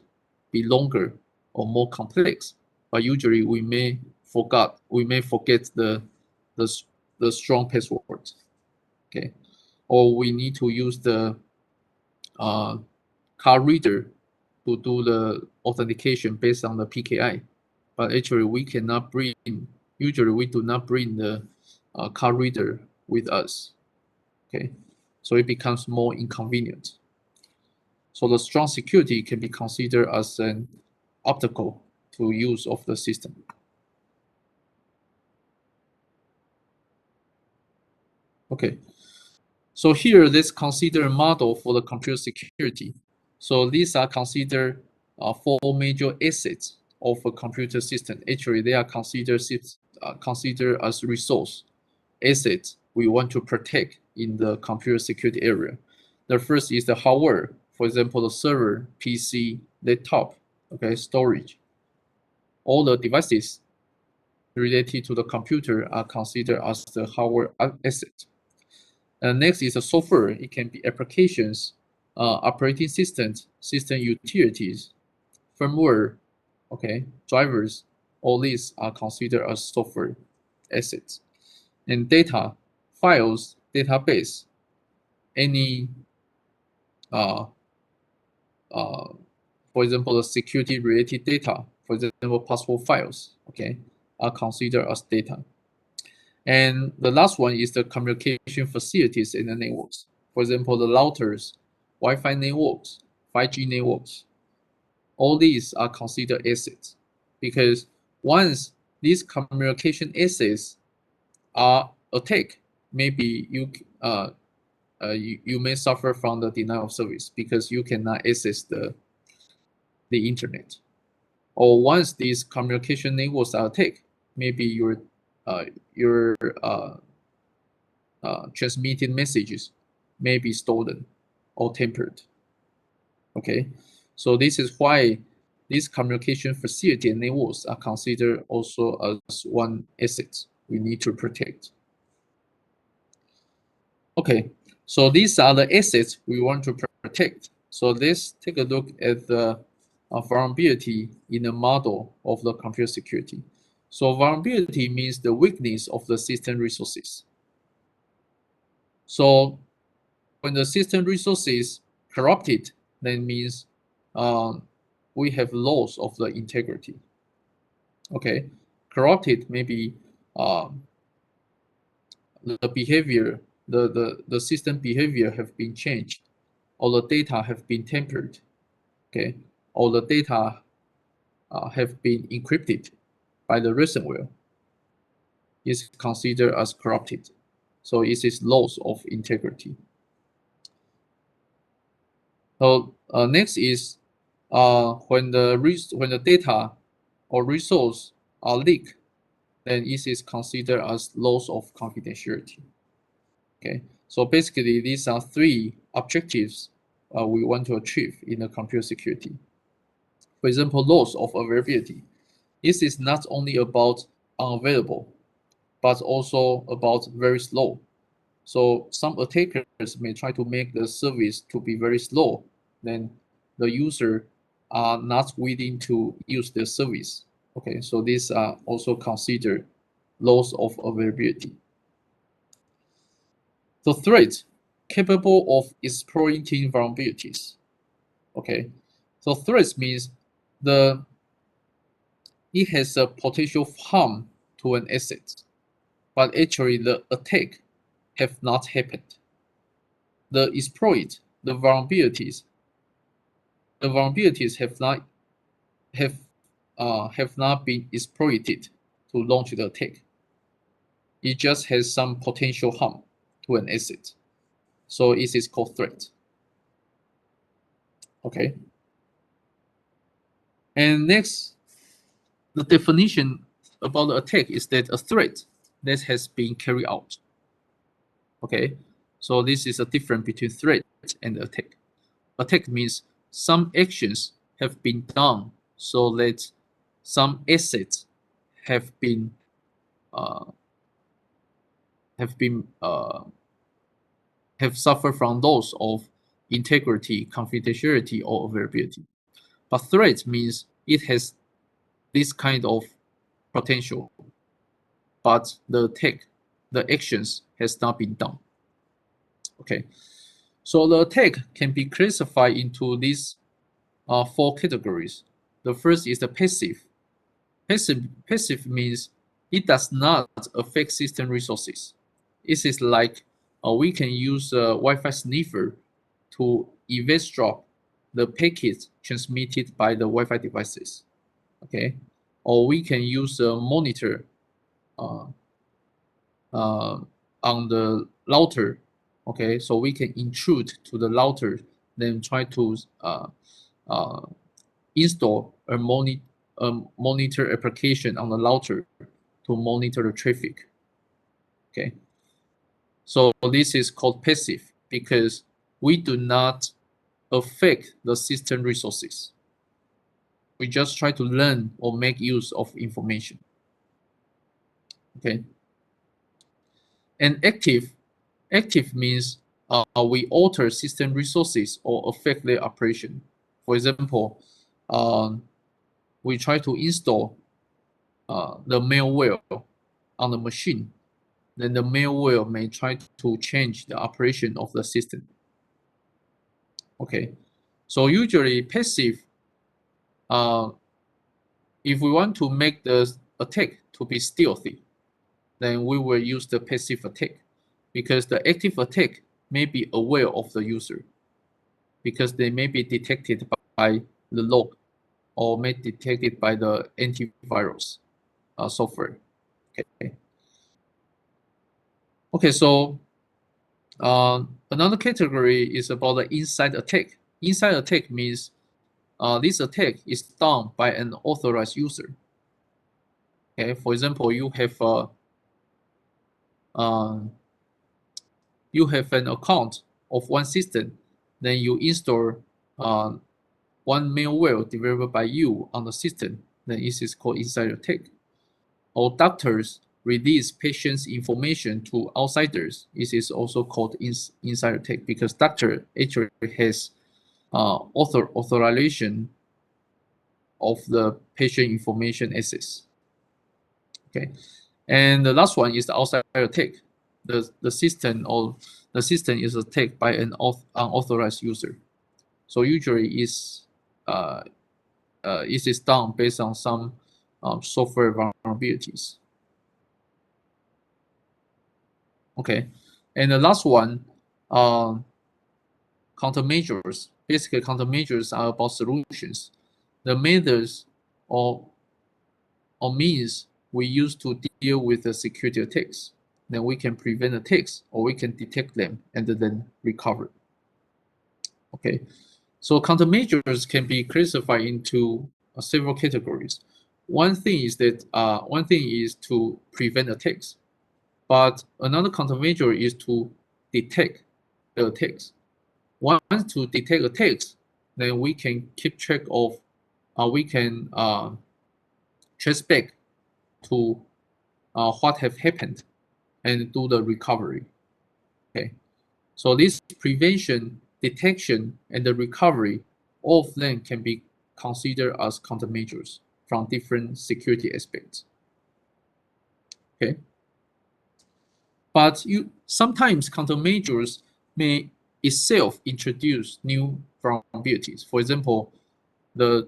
be longer or more complex. But usually we may forget the, the strong password. Okay, or we need to use the uh, card reader to do the authentication based on the PKI. But actually, we cannot bring. Usually, we do not bring the card reader with us. Okay, so it becomes more inconvenient. So the strong security can be considered as an obstacle to use of the system. Okay, so here let's consider a model for the computer security. So these are considered four major assets of a computer system. Actually, they are considered as resource assets we want to protect in the computer security area. The first is the hardware, for example, the server, PC, laptop, okay, storage. All the devices related to the computer are considered as the hardware asset. Next is the software. It can be applications, operating systems, system utilities, firmware, okay, drivers, all these are considered as software assets. And data, files, database, any uh, uh, for example, the security related data, for example, password files, okay, are considered as data. And the last one is the communication facilities in the networks. For example, the routers, Wi-Fi networks, 5G networks, all these are considered assets because once these communication assets are attacked, maybe you may suffer from the denial of service because you cannot access the internet. Or once these communication networks are attacked, maybe uh, your transmitted messages may be stolen or tampered. Okay, so this is why these communication facility and networks are considered also as one asset we need to protect. Okay, so these are the assets we want to protect. So let's take a look at the vulnerability in the model of the computer security. So vulnerability means the weakness of the system resources. So when the system resources corrupted, that means we have loss of the integrity. Okay, corrupted maybe the behavior, the system behavior have been changed, or the data have been tampered. Okay, or the data have been encrypted by the ransomware. Is considered as corrupted. So it is loss of integrity. So next is when the data or resource are leaked, then it is considered as loss of confidentiality. Okay, so basically these are three objectives we want to achieve in the computer security. For example, loss of availability. This is not only about unavailable, but also about very slow. So some attackers may try to make the service to be very slow, then the user are not willing to use the service. Okay, so these are also considered loss of availability. The threat capable of exploiting vulnerabilities. Okay, so threats means the it has a potential harm to an asset, but actually the attack have not happened. The exploit, the vulnerabilities have not been exploited to launch the attack. It just has some potential harm to an asset. So it is called threat. Okay. And next, the definition about the attack is that a threat that has been carried out. Okay. So this is a difference between threat and attack. Attack means some actions have been done so that some assets have been uh, have been have suffered from loss of integrity, confidentiality, or availability. But threat means it has this kind of potential, but the attack, the actions has not been done. Okay, so the attack can be classified into these four categories. The first is the passive. Passive means it does not affect system resources. It is like we can use a Wi-Fi sniffer to eavesdrop the packets transmitted by the Wi-Fi devices. Okay, or we can use a monitor uh, uh, on the router. Okay, so we can intrude to the router, then try to uh, install a monitor application on the router to monitor the traffic. Okay, so this is called passive because we do not affect the system resources. We just try to learn or make use of information. Okay, and active means we alter system resources or affect their operation. For example, we try to install the malware on the machine, then the malware may try to change the operation of the system. Okay, so usually passive, if we want to make the attack to be stealthy, then we will use the passive attack, because the active attack may be aware of the user, because they may be detected by the log or may be detected by the antivirus software. Okay. Okay, so another category is about the inside attack. Inside attack means this attack is done by an authorized user. Okay, for example, you have an account of one system, then you install one malware developed by you on the system, then this is called inside attack. Or doctors release patients' information to outsiders. This is also called inside attack, because doctor actually has authorization of the patient information access. Okay, and the last one is the outside attack. The system is attacked by an unauthorized user. So usually it is done based on some software vulnerabilities. Okay, and the last one, countermeasures. Basically, countermeasures are about solutions. The methods or means we use to deal with the security attacks. Then we can prevent attacks, or we can detect them and then recover. Okay, so countermeasures can be classified into several categories. One thing is to prevent attacks, but another countermeasure is to detect the attacks. Once to detect attacks, then we can keep track of, we can trace back to what have happened and do the recovery. Okay, so this prevention, detection, and the recovery, all of them can be considered as countermeasures from different security aspects. Okay, but sometimes countermeasures may itself introduce new vulnerabilities. For example, the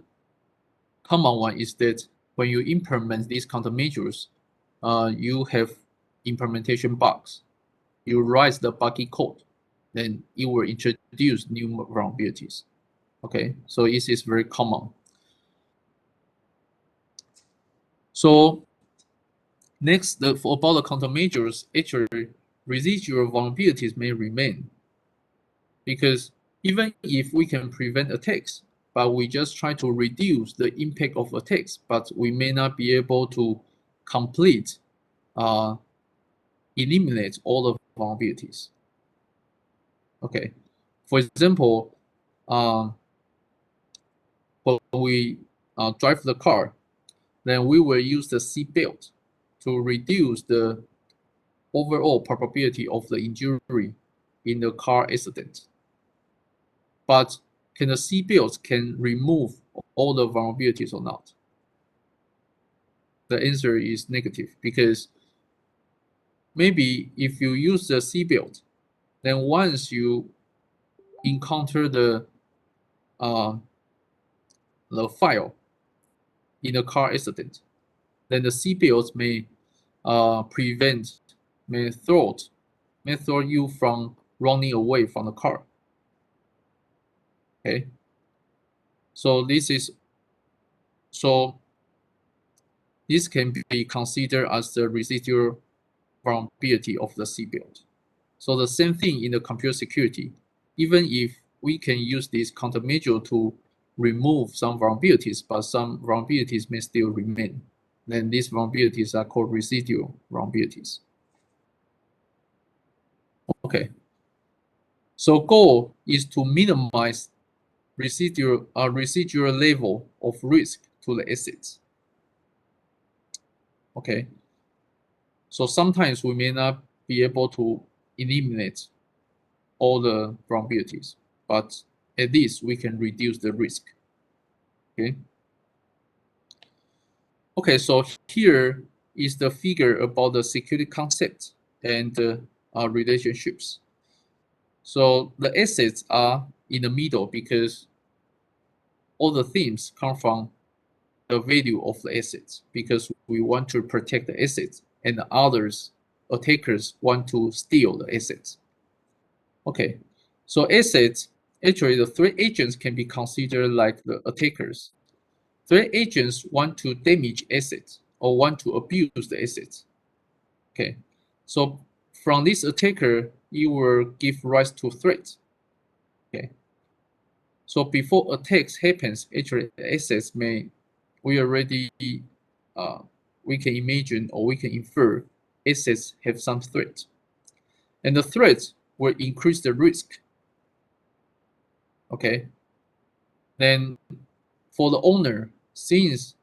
common one is that when you implement these countermeasures, you have implementation bugs. You write the buggy code, then it will introduce new vulnerabilities. Okay, so this is very common. So next, about the countermeasures, actually residual vulnerabilities may remain, because even if we can prevent attacks, but we just try to reduce the impact of attacks, but we may not be able to complete, eliminate all the vulnerabilities. Okay, for example, when we drive the car, then we will use the seat belt to reduce the overall probability of the injury in the car accident. But can the seat belt can remove all the vulnerabilities or not? The answer is negative, because maybe if you use the seat belt, then once you encounter the file in a car accident, then the seat belt may may throw you from running away from the car. Okay, so this can be considered as the residual vulnerability of the seatbelt. So the same thing in the computer security. Even if we can use this countermeasure to remove some vulnerabilities, but some vulnerabilities may still remain, then these vulnerabilities are called residual vulnerabilities. Okay. So goal is to minimize residual level of risk to the assets. Okay. So sometimes we may not be able to eliminate all the vulnerabilities, but at least we can reduce the risk. Okay. Okay, so here is the figure about the security concept and relationships. So the assets are in the middle because all the themes come from the value of the assets because we want to protect the assets and the others attackers want to steal the assets. Okay, so assets, actually the threat agents can be considered like the attackers. Threat agents want to damage assets or want to abuse the assets. Okay, so from this attacker, you will give rise to threats. Okay, so before attacks happens, actually assets may we already uh, we can imagine or we can infer assets have some threat, and the threats will increase the risk. Okay, then for the owner, since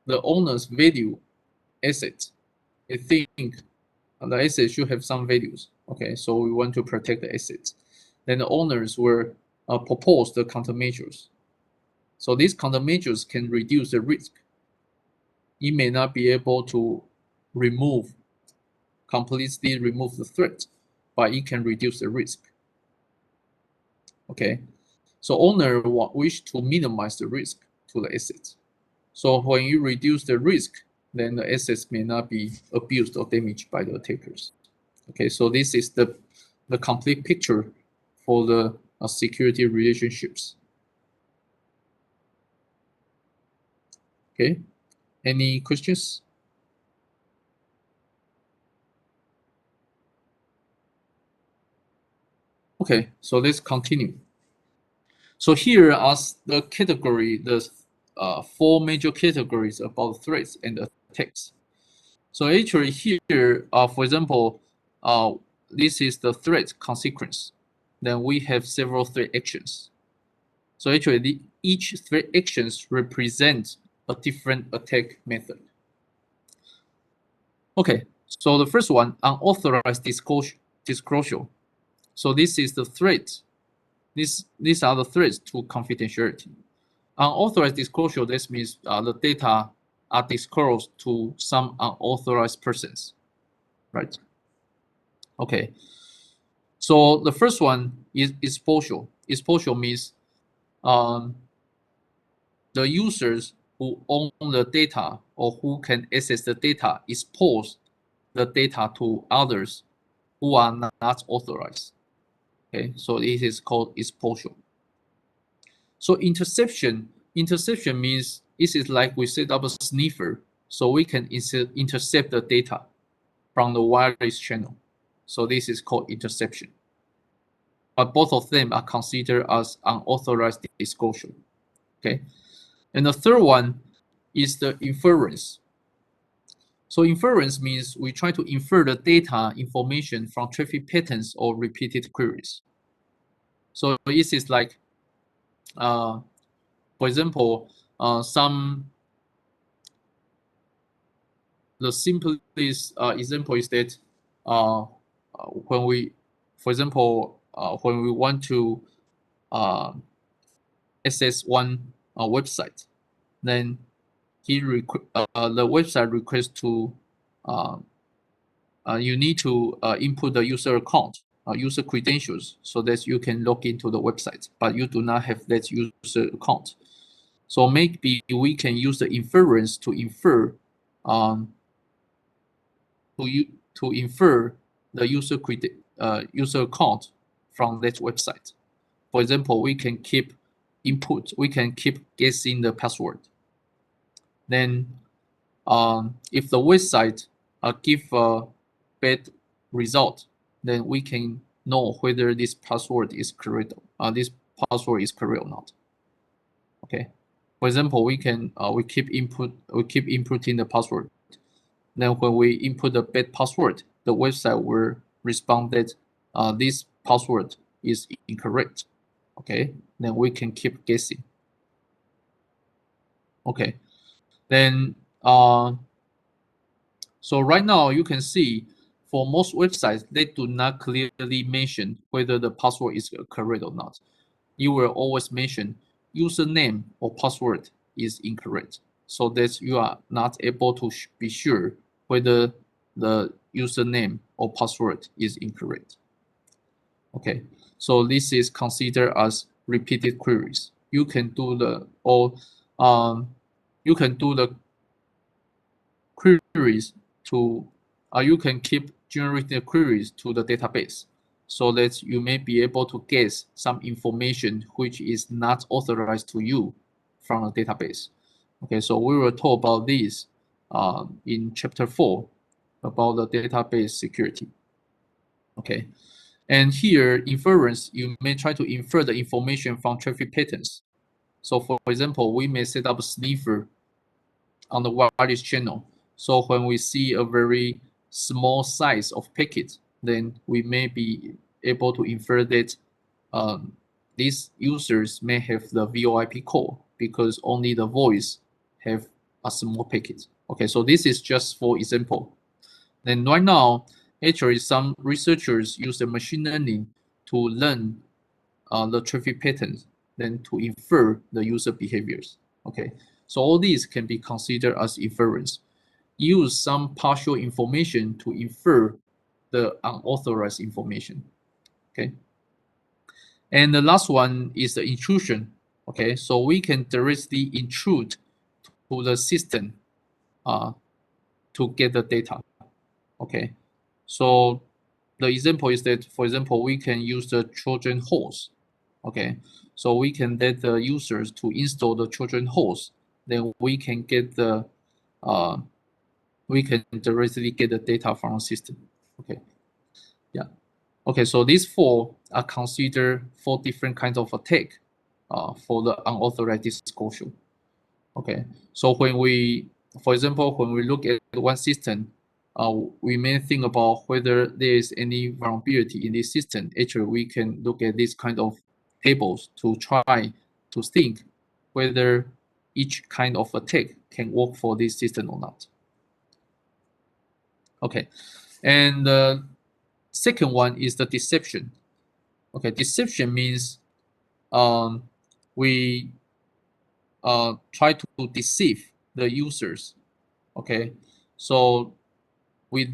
the owners value assets, they think the assets should have some values. Okay, so we want to protect the assets. Then the owners will propose the countermeasures. So these countermeasures can reduce the risk. It may not be able to completely remove the threat, but it can reduce the risk. Okay, so owner wish to minimize the risk to the assets. So when you reduce the risk, then the assets may not be abused or damaged by the attackers. Okay, so this is the complete picture for the security relationships. Okay, any questions? Okay, so let's continue. So here are the category, the four major categories about threats and attacks. So actually here, for example, uh, this is the threat consequence. Then we have several threat actions. So actually, each threat actions represent a different attack method. Okay, so the first one, unauthorized disclosure. So this is the threat. These are the threats to confidentiality. Unauthorized disclosure, this means the data are disclosed to some unauthorized persons, right? Okay, so the first one is exposure. Exposure means um, the users who own the data or who can access the data expose the data to others who are not authorized. Okay, so it is called exposure. So interception means this is like we set up a sniffer, so we can intercept the data from the wireless channel. So this is called interception. But both of them are considered as unauthorized disclosure. Okay, and the third one is the inference. So inference means we try to infer the data information from traffic patterns or repeated queries. So this is like, for example, the simplest example is that when we, for example, when we want to uh, access one website, then the website requests to uh, you need to input the user account, user credentials, so that you can log into the website, but you do not have that user account. So maybe we can use the inference to infer um, to infer the user account from that website. For example, we can keep guessing the password. Then if the website give a bad result, then we can know whether this password is correct. This password is correct or not. Okay. For example, we keep inputting the password. Then when we input the bad password, the website will respond that this password is incorrect. Okay. Then we can keep guessing. Okay. Then so right now you can see for most websites, they do not clearly mention whether the password is correct or not. You will always mention username or password is incorrect. so that you are not able to be sure whether the username or password is incorrect. Okay, so this is considered as repeated queries. You can do the you can do the queries to you can keep generating the queries to the database so that you may be able to guess some information which is not authorized to you from the database. Okay, so we will talk about this in chapter 4 about the database security. Okay, and here inference, you may try to infer the information from traffic patterns. So for example, we may set up a sniffer on the wireless channel. So when we see a very small size of packet, then we may be able to infer that these users may have the VoIP call because only the voice have a small packet. Okay, so this is just for example. Then right now, actually some researchers use the machine learning to learn the traffic patterns, then to infer the user behaviors. Okay, so all these can be considered as inference. Use some partial information to infer the unauthorized information. Okay, and the last one is the intrusion. Okay, so we can directly intrude to the system to get the data. Okay, so the example is that, for example, we can use the Trojan horse. Okay, so we can let the users to install the Trojan horse. Then we can get the we can directly get the data from the system. Okay, yeah. Okay, so these four are considered four different kinds of attack for the unauthorized disclosure. Okay, so when we, for example, when we look at one system, we may think about whether there is any vulnerability in this system. Actually, we can look at this kind of tables to try to think whether each kind of attack can work for this system or not. Okay, and the second one is the deception. Okay, deception means we try to deceive the users. Okay, so we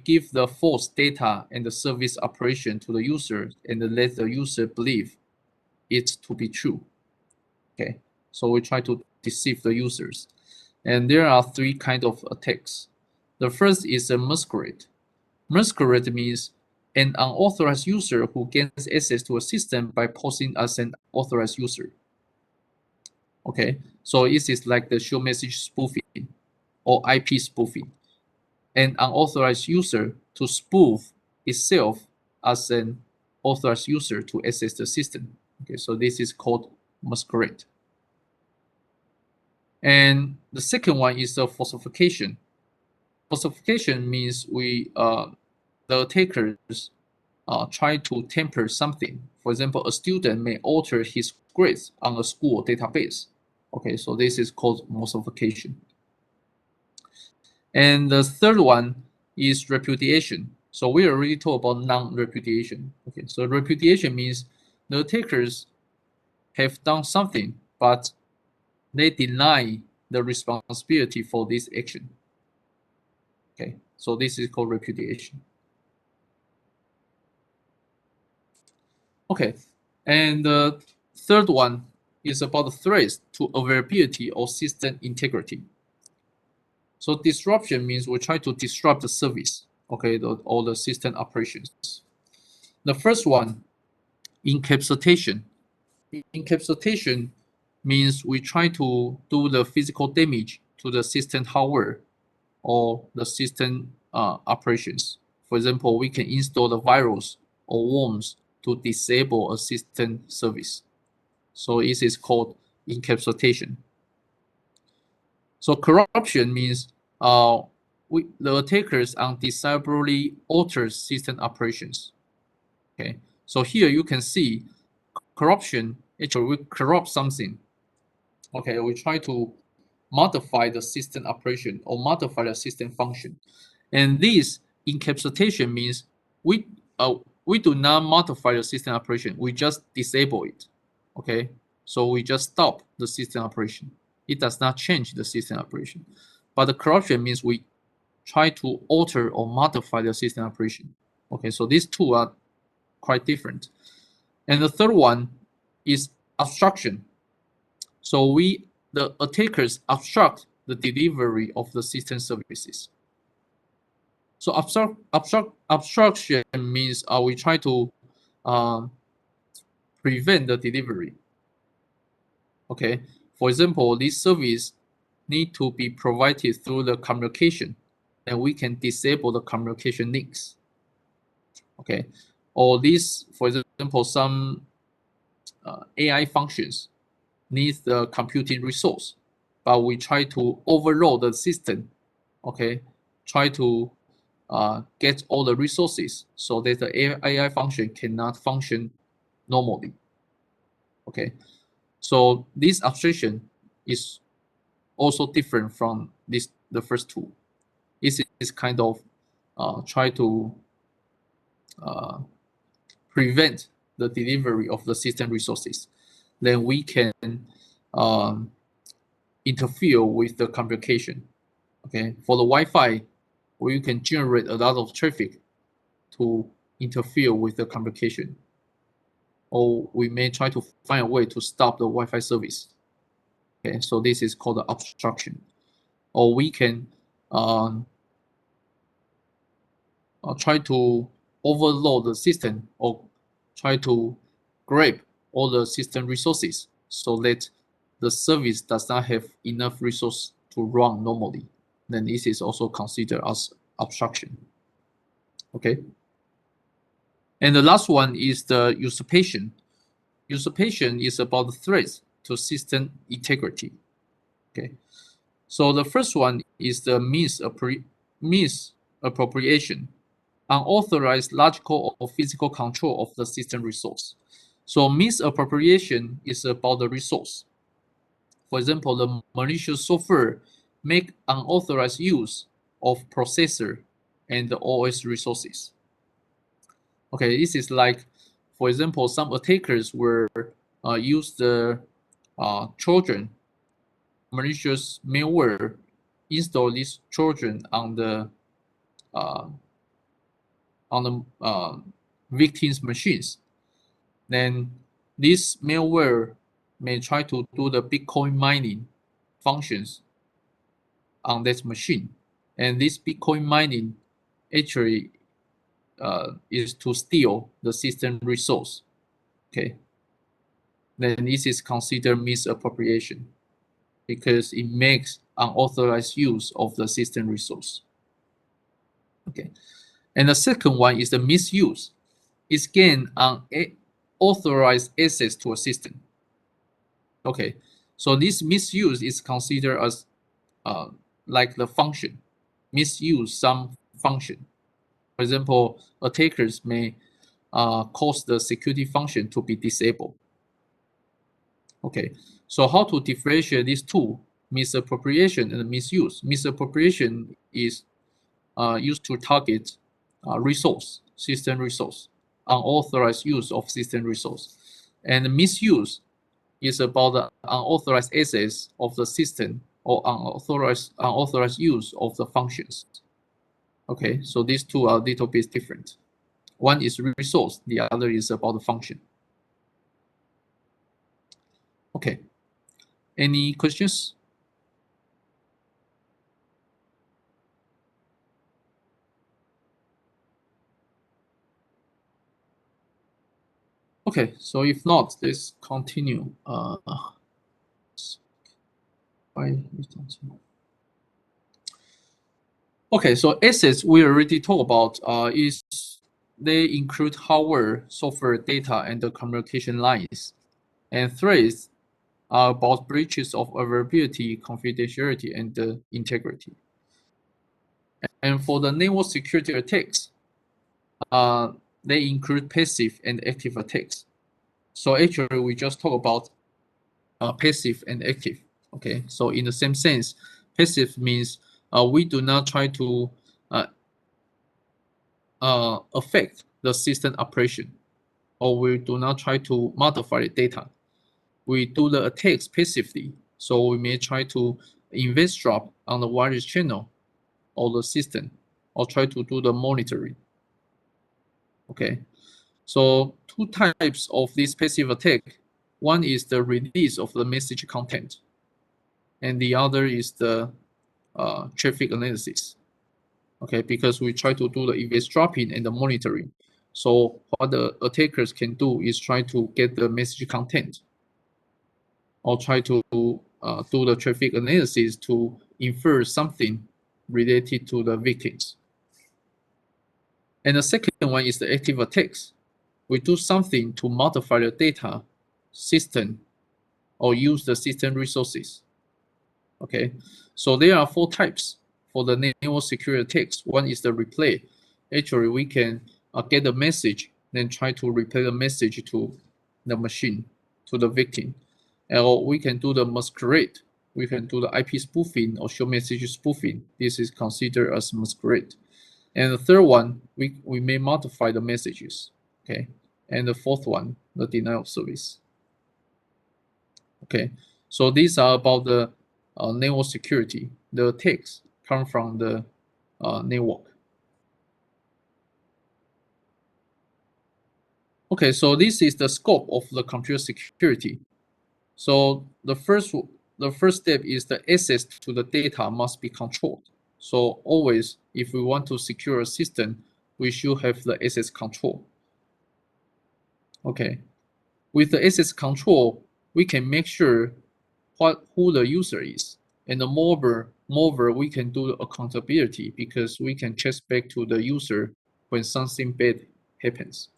give the false data and the service operation to the user and let the user believe it to be true. Okay, so we try to deceive the users, and there are three kinds of attacks. The first is a masquerade. Masquerade means an unauthorized user who gains access to a system by posing as an authorized user. Okay, so this is like the show message spoofing or IP spoofing. An unauthorized user to spoof itself as an authorized user to access the system. Okay, so this is called masquerade. And the second one is the falsification. Falsification means the attackers try to tamper something. For example, a student may alter his grades on a school database. Okay, so this is called falsification. And the third one is repudiation. So we already talked about non-repudiation. Okay, so repudiation means the attackers have done something, but they deny the responsibility for this action. Okay, so this is called repudiation. Okay, and the third one is about the threats to availability or system integrity. So disruption means we try to disrupt the service, okay, all the system operations. The first one, encapsulation. Encapsulation means we try to do the physical damage to the system hardware or the system operations. For example, we can install the virus or worms to disable a system service. So this is called encapsulation. So corruption means the attackers undesirably alter system operations. Okay, so here you can see corruption. Actually, we corrupt something. Okay, we try to modify the system operation or modify the system function, and this encapsulation means we do not modify the system operation. We just disable it. Okay, so we just stop the system operation. It does not change the system operation. But the corruption means we try to alter or modify the system operation. Okay, so these two are quite different. And the third one is obstruction. So the attackers obstruct the delivery of the system services. So obstruction means we try to um, prevent the delivery. Okay, for example, this service need to be provided through the communication, and we can disable the communication links. Okay, or this, for example, some AI functions needs the computing resource, but we try to overload the system. Okay, try to get all the resources so that the AI function cannot function normally. Okay, so this abstraction is also different from the first two. It is kind of try to uh, prevent the delivery of the system resources. Then we can um, interfere with the communication. Okay, for the Wi-Fi, we can generate a lot of traffic to interfere with the communication, or we may try to find a way to stop the Wi-Fi service. Okay, so this is called the obstruction. Or we can um, try to overload the system or try to grab all the system resources so that the service does not have enough resource to run normally. Then this is also considered as obstruction. Okay. And the last one is the usurpation. Usurpation is about the threats to system integrity. Okay. So the first one is the misappropriation, unauthorized logical or physical control of the system resource. So misappropriation is about the resource. For example, the malicious software make unauthorized use of processor and the OS resources. Okay, this is like, for example, some attackers will use the Trojan malicious malware, install this Trojan uh, on the victims' machines. Then this malware may try to do the Bitcoin mining functions on that machine. And this Bitcoin mining actually is to steal the system resource. Okay. Then this is considered misappropriation because it makes unauthorized use of the system resource. Okay. And the second one is the misuse. It's gain unauthorized access to a system. Okay. So this misuse is considered as uh, like the function, misuse some function. For example, attackers may cause the security function to be disabled. Okay, so how to differentiate these two, misappropriation and misuse? Misappropriation is used to target system resource, unauthorized use of system resource. And misuse is about the unauthorized access of the system or unauthorized use of the functions. Okay, so these two are a little bit different. One is resource, the other is about the function. Okay, any questions? Okay, so if not, let's continue. Okay, so assets we already talked about is they include hardware, software, data, and the communication lines. And threats are about breaches of availability, confidentiality, and the integrity. And for the network security attacks, uh, they include passive and active attacks. So actually, we just talked about passive and active. Okay, so in the same sense, passive means we do not try to uh, affect the system operation, or we do not try to modify the data. We do the attacks passively. So we may try to eavesdrop on the wireless channel or the system, or try to do the monitoring. Okay, so two types of this passive attack. One is the release of the message content, and the other is the traffic analysis. Okay, because we try to do the eavesdropping and the monitoring. So what the attackers can do is try to get the message content, or try to do the traffic analysis to infer something related to the victims. And the second one is the active attacks. We do something to modify the data system or use the system resources. Okay, so there are four types for the network security attacks. One is the replay. Actually, we can get the message, then try to replay the message to the machine, to the victim. Or we can do the masquerade. We can do the IP spoofing or show message spoofing. This is considered as masquerade. And the third one, we may modify the messages. Okay. And the fourth one, the denial of service. Okay. So these are about the network security. The attacks come from the network. Okay, so this is the scope of the computer security. So the first step is the access to the data must be controlled. So always, if we want to secure a system, we should have the access control. Okay, with the access control, we can make sure who the user is, and moreover, we can do accountability because we can trace back to the user when something bad happens.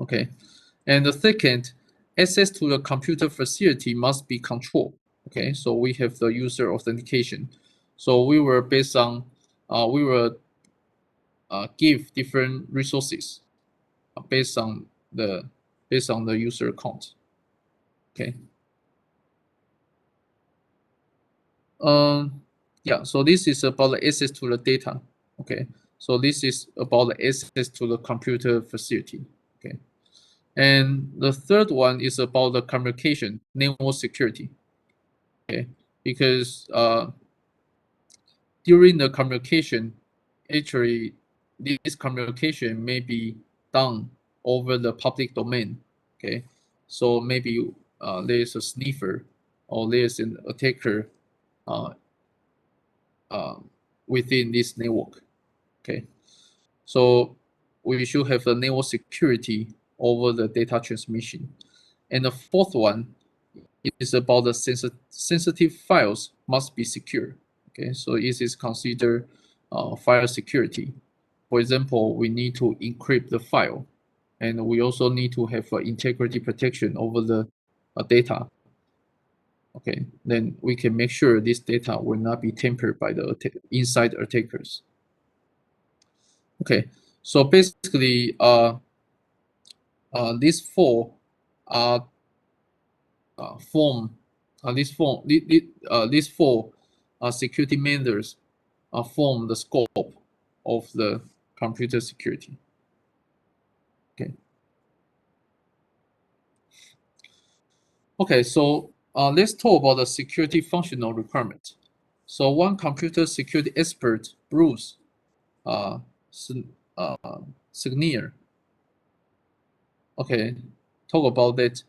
Okay, and the second, access to the computer facility must be controlled. Okay, so we have the user authentication. So we will give different resources based on the user account. Okay. Yeah. So this is about the access to the data. Okay. So this is about the access to the computer facility. Okay. And the third one is about the communication, network security. Okay, because during the communication, actually, this communication may be done over the public domain. Okay, so maybe there's a sniffer or there's an attacker uh, uh, within this network. Okay, so we should have the network security over the data transmission. And the fourth one is about the sensitive files must be secure. Okay, so this is considered file security. For example, we need to encrypt the file, and we also need to have integrity protection over the data. Okay, then we can make sure this data will not be tampered by the inside attackers. Okay, so basically, these four are form these four security measures form the scope of the computer security. Okay. Okay, so let's talk about the security functional requirement. So one computer security expert, Bruce uh, Signier, okay, talk about that.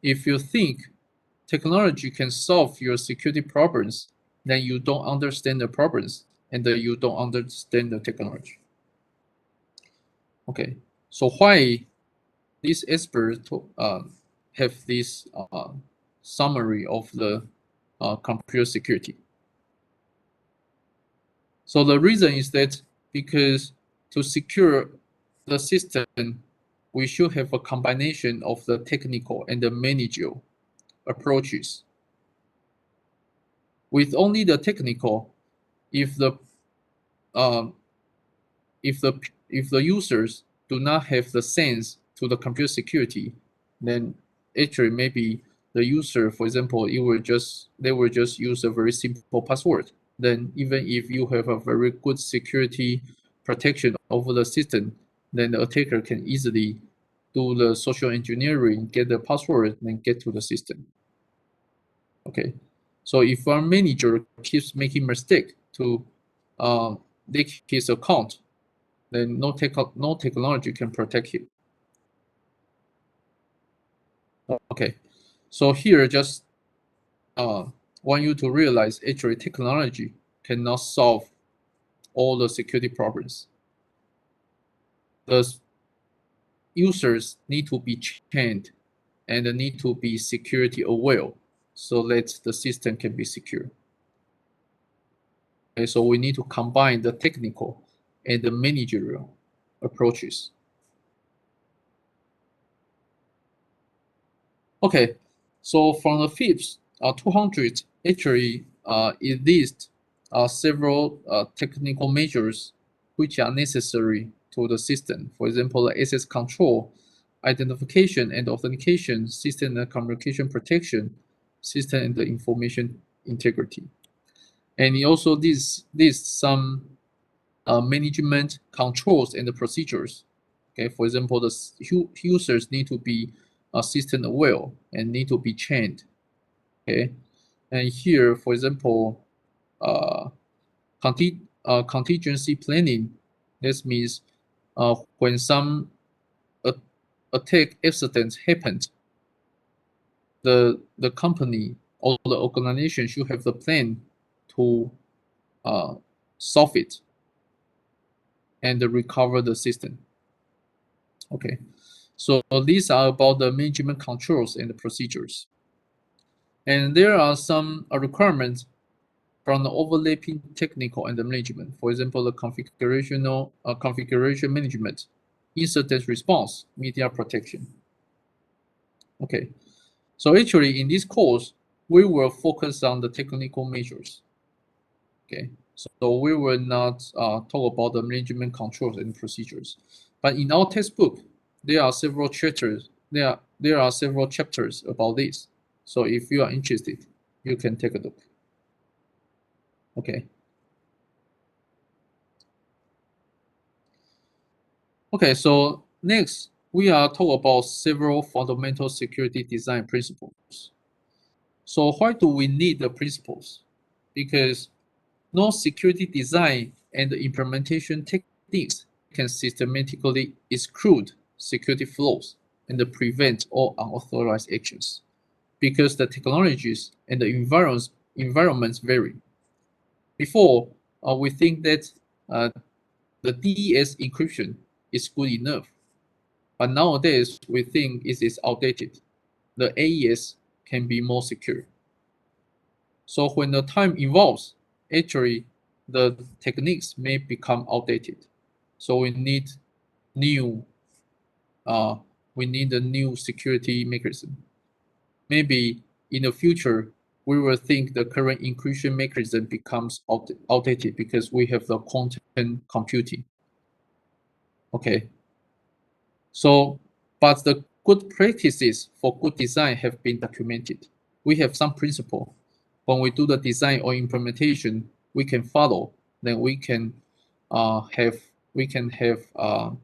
If you think technology can solve your security problems, then you don't understand the problems and you don't understand the technology. Okay, so why these experts have this summary of the computer security? So the reason is that because to secure the system, we should have a combination of the technical and the managerial approaches. With only the technical, if the um, if the users do not have the sense to the computer security, then actually maybe the user, for example, they will just use a very simple password. Then even if you have a very good security protection over the system, then the attacker can easily do the social engineering, get the password, and get to the system. Okay, so if our manager keeps making mistake to leak his account, then no technology can protect him. Okay, so here just want you to realize actually technology cannot solve all the security problems. The users need to be trained and need to be security aware so that the system can be secure. Okay, so we need to combine the technical and the managerial approaches. Okay, so from the FIPS 200, actually it lists several technical measures which are necessary to the system. For example, the access control, identification and authentication, system and communication protection, system and the information integrity. And it also lists some management controls and the procedures. Okay, for example, the users need to be system aware and need to be trained. Okay, and here, for example, uh, contingency planning. This means when some attack accident happens, the company or the organization should have the plan to solve it and recover the system. Okay, so these are about the management controls and the procedures. And there are some requirements from the overlapping technical and the management. For example, the configuration management, incident response, media protection. Okay, so actually in this course, we will focus on the technical measures. Okay, so we will not talk about the management controls and procedures. But in our textbook, there are several chapters. There are several chapters about this. So if you are interested, you can take a look. Okay. Okay, so next we are talk about several fundamental security design principles. So why do we need the principles? Because no security design and implementation techniques can systematically exclude security flaws and prevent all unauthorized actions because the technologies and the environments vary. Before, we think that uh, the DES encryption is good enough, but nowadays we think it is outdated. The AES can be more secure. So when the time evolves, actually the techniques may become outdated. So new uh, we need a new security mechanism. Maybe in the future we will think the current encryption mechanism becomes outdated because we have the quantum computing. Okay. So, but the good practices for good design have been documented. We have some principle. When we do the design or implementation, we can follow. Then have we can have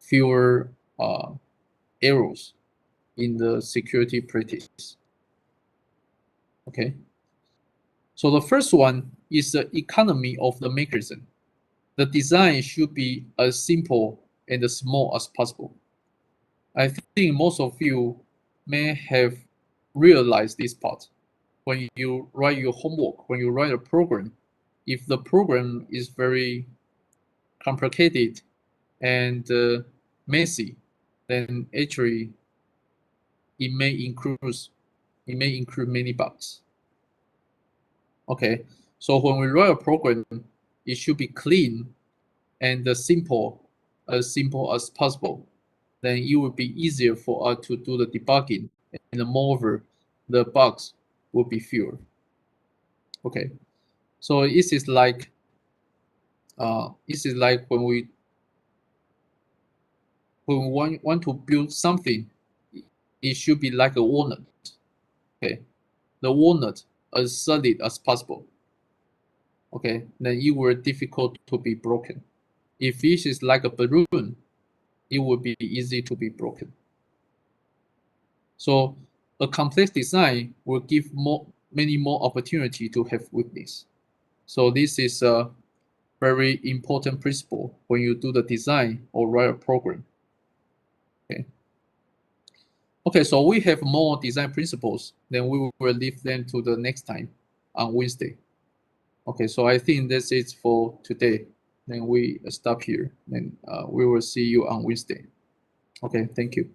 fewer errors in the security practice. Okay. So the first one is the economy of the mechanism. The design should be as simple and as small as possible. I think most of you may have realized this part. When you write your homework, when you write a program, if the program is very complicated and messy, then actually it may include many bugs. Okay, so when we write a program, it should be clean and simple as possible. Then it will be easier for us to do the debugging, and moreover, the bugs will be fewer. Okay, so this is like when we want to build something, it should be like a walnut. Okay, the walnut as solid as possible. Okay, then it will difficult to be broken. If this is like a balloon, it will be easy to be broken. So a complex design will give many more opportunity to have weakness. So this is a very important principle when you do the design or write a program. Okay. Okay, so we have more design principles, then we will leave them to the next time on Wednesday. Okay, so I think that's it for today. Then we stop here. Then we will see you on Wednesday. Okay, thank you.